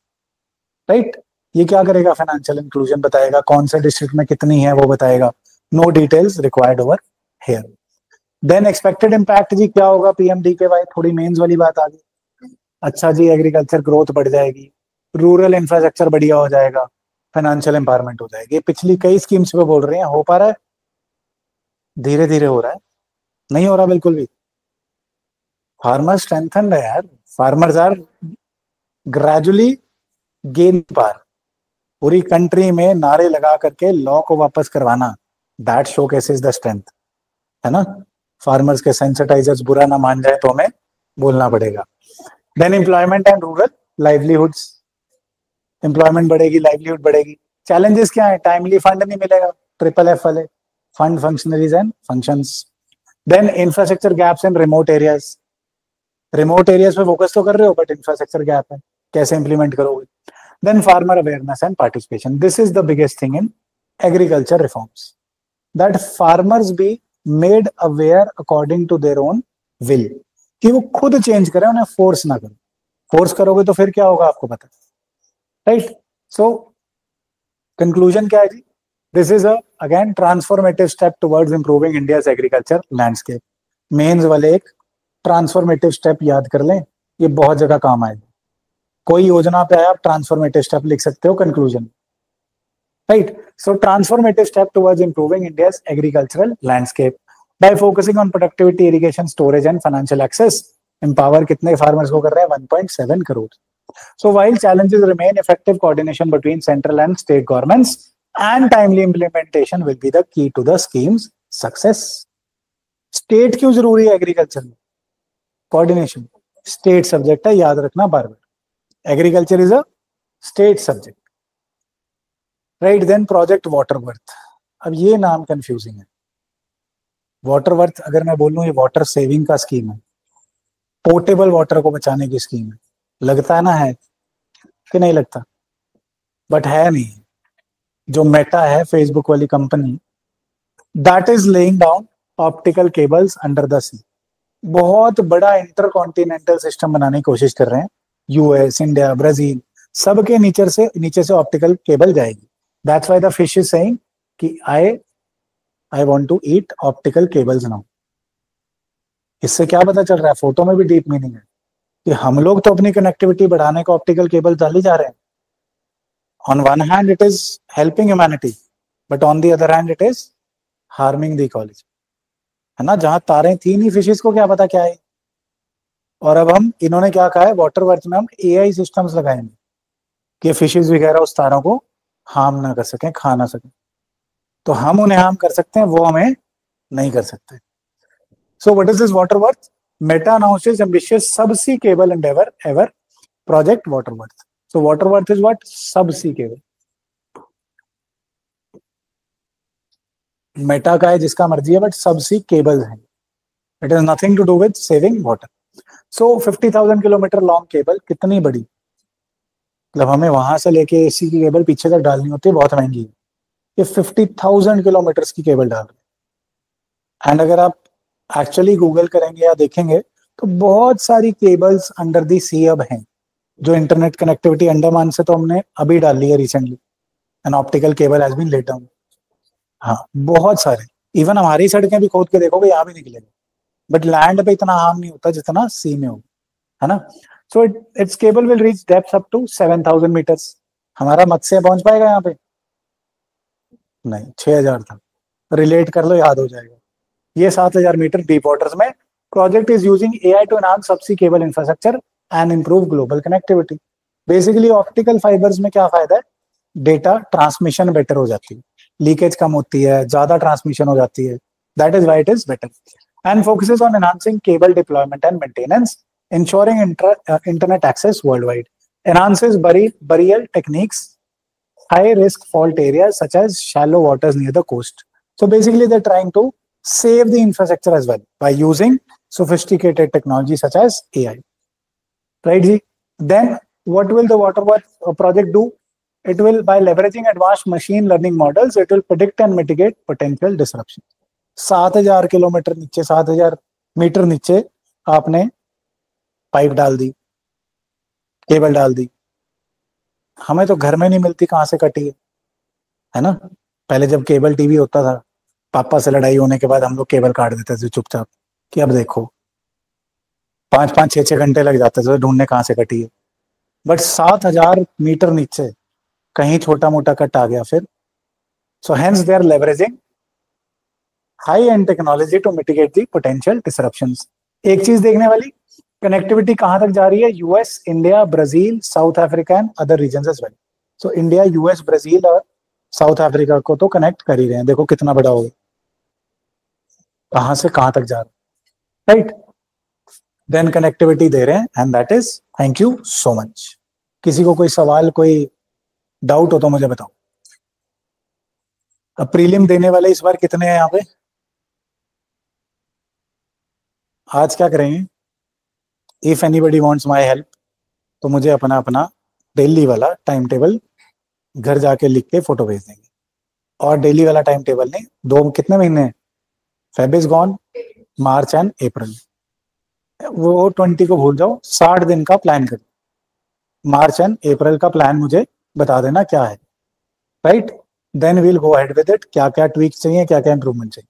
राइट. ये क्या करेगा, फाइनेंशियल इंक्लूजन बताएगा, कौन से डिस्ट्रिक्ट में कितनी है वो बताएगा. No details required over here. Then expected impact जी क्या होगा, PMDKY, थोड़ी मेंस वाली बात आ गई. अच्छा जी, एग्रीकल्चर ग्रोथ बढ़ जाएगी, रूरल इंफ्रास्ट्रक्चर बढ़िया हो जाएगा, फाइनेंशियल एम्पावरमेंट हो जाएगी. पिछली कई स्कीम्स पे बोल रहे हैं, हो पा रहा है, धीरे धीरे हो रहा है, नहीं हो रहा बिल्कुल भी. फार्मर स्ट्रेंथन है यार, फार्मर्स आर ग्रेजुअली गेन पार. पूरी कंट्री में नारे लगा करके लॉ को वापस करवाना, दैट शोकेसेस द स्ट्रेंथ, है ना. फार्मर्स के सेंसिटाइजर्स बुरा ना मान जाए तो हमें बोलना पड़ेगा. Then employment and rural livelihoods, employment बढ़ेगी, लाइवलीहुड बढ़ेगी. चैलेंजेस क्या है, टाइमली फंड नहीं मिलेगा, FFF वाले fund, functionaries and functions. Then infrastructure gaps in remote areas. Remote areas पे फोकस तो कर रहे हो बट इंफ्रास्ट्रक्चर गैप है, कैसे इंप्लीमेंट करोगे. Then farmer awareness and participation. This is the biggest thing in agriculture reforms, that farmers be made aware according to their own will, कि वो खुद चेंज करें, उन्हें फोर्स ना करो. फोर्स करोगे तो फिर क्या होगा आपको पता है, राइट. सो कंक्लूजन क्या है जी, this is again transformative step towards improving India's agriculture landscape. Mains वाले एक ट्रांसफॉर्मेटिव स्टेप याद कर लें, ये बहुत जगह काम आएगा. कोई योजना पे आया, आप ट्रांसफॉर्मेटिव स्टेप लिख सकते हो conclusion, right. So transformative step towards improving India's agricultural landscape by focusing on productivity, irrigation, storage and financial access. Empower कितने फार्मर्स को कर रहे हैं, 1.7 crore. So while challenges remain, effective coordination between central and state governments and timely implementation will be the key to the scheme's success. State क्यों जरूरी है एग्रीकल्चर में, कोऑर्डिनेशन स्टेट सब्जेक्ट है, याद रखना बार बार. Agriculture is a state subject, right. Then project Waterworth. अब ये नाम कंफ्यूजिंग है. वाटर वर्थ अगर मैं बोलूं, ये वाटर सेविंग का स्कीम है, पोर्टेबल वाटर को बचाने की स्कीम है. लगता है ना है कि नहीं लगता, बट है नहीं. जो मेटा है, फेसबुक वाली company, that is laying down optical cables under the sea. बहुत बड़ा इंटरकॉन्टिनेंटल सिस्टम बनाने की कोशिश कर रहे हैं. US, इंडिया, ब्राजील, सबके नीचे से ऑप्टिकल केबल जाएगी. That's why the fish is saying कि I want to eat optical cables now. इससे क्या पता चल रहा है, फोटो में भी डीप मीनिंग है कि हम लोग तो अपनी कनेक्टिविटी बढ़ाने को ऑप्टिकल केबल डाल ही जा रहे हैं. On one hand it is helping humanity, but on the other hand it is harming the ecology, है ना. जहां तारें थी नहीं, फिशेस को क्या पता क्या है. और अब हम, इन्होंने क्या कहा है, वाटर वर्थ में हम AI सिस्टम्स लगाएंगे कि फिशेस वगैरह उस तारों को हार्म ना कर सकें, खा ना सकें. तो हम उन्हें हार्म कर सकते हैं, वो हमें नहीं कर सकते. So what is this water worth? Meta announces ambitious subsea cable endeavor ever project Waterworth. So water worth is what? Subsea cable. Meta का है जिसका मर्जी है, बट सबसी केबल है. It is nothing to do with saving water. So 50,000 kilometre long cable कितनी बड़ी, मतलब हमें वहां से लेके एसी की केबल पीछे तक डालनी होती है, बहुत महंगी है. ये 50,000 किलोमीटर की केबल डाल रहे हैं. एंड अगर आप एक्चुअली गूगल करेंगे या देखेंगे तो बहुत सारी केबल्स अंडर दी सी अब हैं. जो इंटरनेट कनेक्टिविटी अंडमान से तो हमने अभी डाल ली है recently. An optical cable has been laid down. हाँ, बहुत सारे. इवन हमारी सड़कें भी खोद के देखोगे यहाँ भी निकलेगा, बट लैंड पे इतना हार्म नहीं होता जितना सी में होगा, है ना. So it's cable will reach depth up to 7,000 metres. हमारा मत्स्य पहुंच पाएगा यहाँ पे? नहीं, 6,000 तक. रिलेट कर लो, याद हो जाएगा. ये 7,000 मीटर डीप वाटर्स में. Project is using AI to enhance subsea cable infrastructure and improve global connectivity. Basically optical fibres में क्या फायदा है? डेटा ट्रांसमिशन बेटर हो जाती है, लीकेज कम होती है, ज्यादा ट्रांसमिशन हो जाती है. That is why it is better. And focuses on enhancing cable deployment and maintenance, ensuring internet access worldwide, enhances burial techniques, high risk fault areas such as shallow waters near the coast. So basically they're trying to save the infrastructure as well by using sophisticated technology such as AI. Right, Ji? Then what will the waterworth project do? It will, by leveraging advanced machine learning models, it will predict and mitigate potential disruptions. 7,000 kilometre नीचे, 7,000 मीटर नीचे आपने पाइप डाल दी, केबल डाल दी. हमें तो घर में नहीं मिलती, कहां से कटी है ना. पहले जब केबल टीवी होता था, पापा से लड़ाई होने के बाद हम लोग केबल काट देते थे चुपचाप, कि अब देखो 5-5, 6-6 घंटे लग जाते थे ढूंढने कहां से कटी है. बट 7,000 मीटर नीचे कहीं छोटा मोटा कट आ गया फिर. So hence they are leveraging high end technology to mitigate the potential disruptions. एक चीज देखने वाली, कनेक्टिविटी कहां तक जा रही है? US, India, Brazil, South Africa and other regions as well. So India, US, Brazil और साउथ अफ्रीका को तो कनेक्ट कर ही रहे हैं. देखो कितना बड़ा होगा, कहां से कहां तक जा रहा है. राइट, देन कनेक्टिविटी दे रहे हैं and that is, thank you so much. किसी को कोई सवाल, कोई डाउट हो तो मुझे बताओ. अब प्रीलिम देने वाले इस बार कितने हैं यहाँ पे? आज क्या करेंगे? If anybody wants my help तो मुझे अपना अपना डेली वाला टाइम टेबल घर जाके लिख के फोटो भेज देंगे. और डेली वाला टाइम टेबल नहीं, दो कितने महीने हैं? Feb is gone, March and April. वो 20 को भूल जाओ, 60 दिन का प्लान करो. मार्च एंड अप्रैल का प्लान मुझे बता देना क्या है. Right, then we'll go ahead with it. क्या क्या ट्वीक चाहिए, क्या क्या इंप्रूवमेंट चाहिए.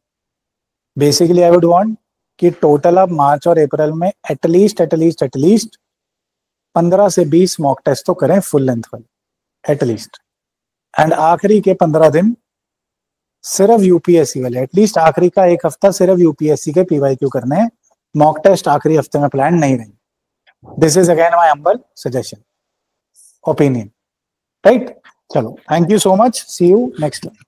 बेसिकली आई वुड वांट कि टोटल अब मार्च और अप्रैल में एटलीस्ट 15 से 20 मॉक टेस्ट तो करें फुल लेंथ वाले, एटलीस्ट. एंड आखिरी के 15 दिन सिर्फ यूपीएससी वाले, एटलीस्ट आखिरी का एक हफ्ता सिर्फ यूपीएससी के पीवाईक्यू करने हैं. मॉक टेस्ट आखिरी हफ्ते में प्लान नहीं रहेंगे. This is again my humble suggestion, opinion. Right, चलो, thank you so much. See you next time.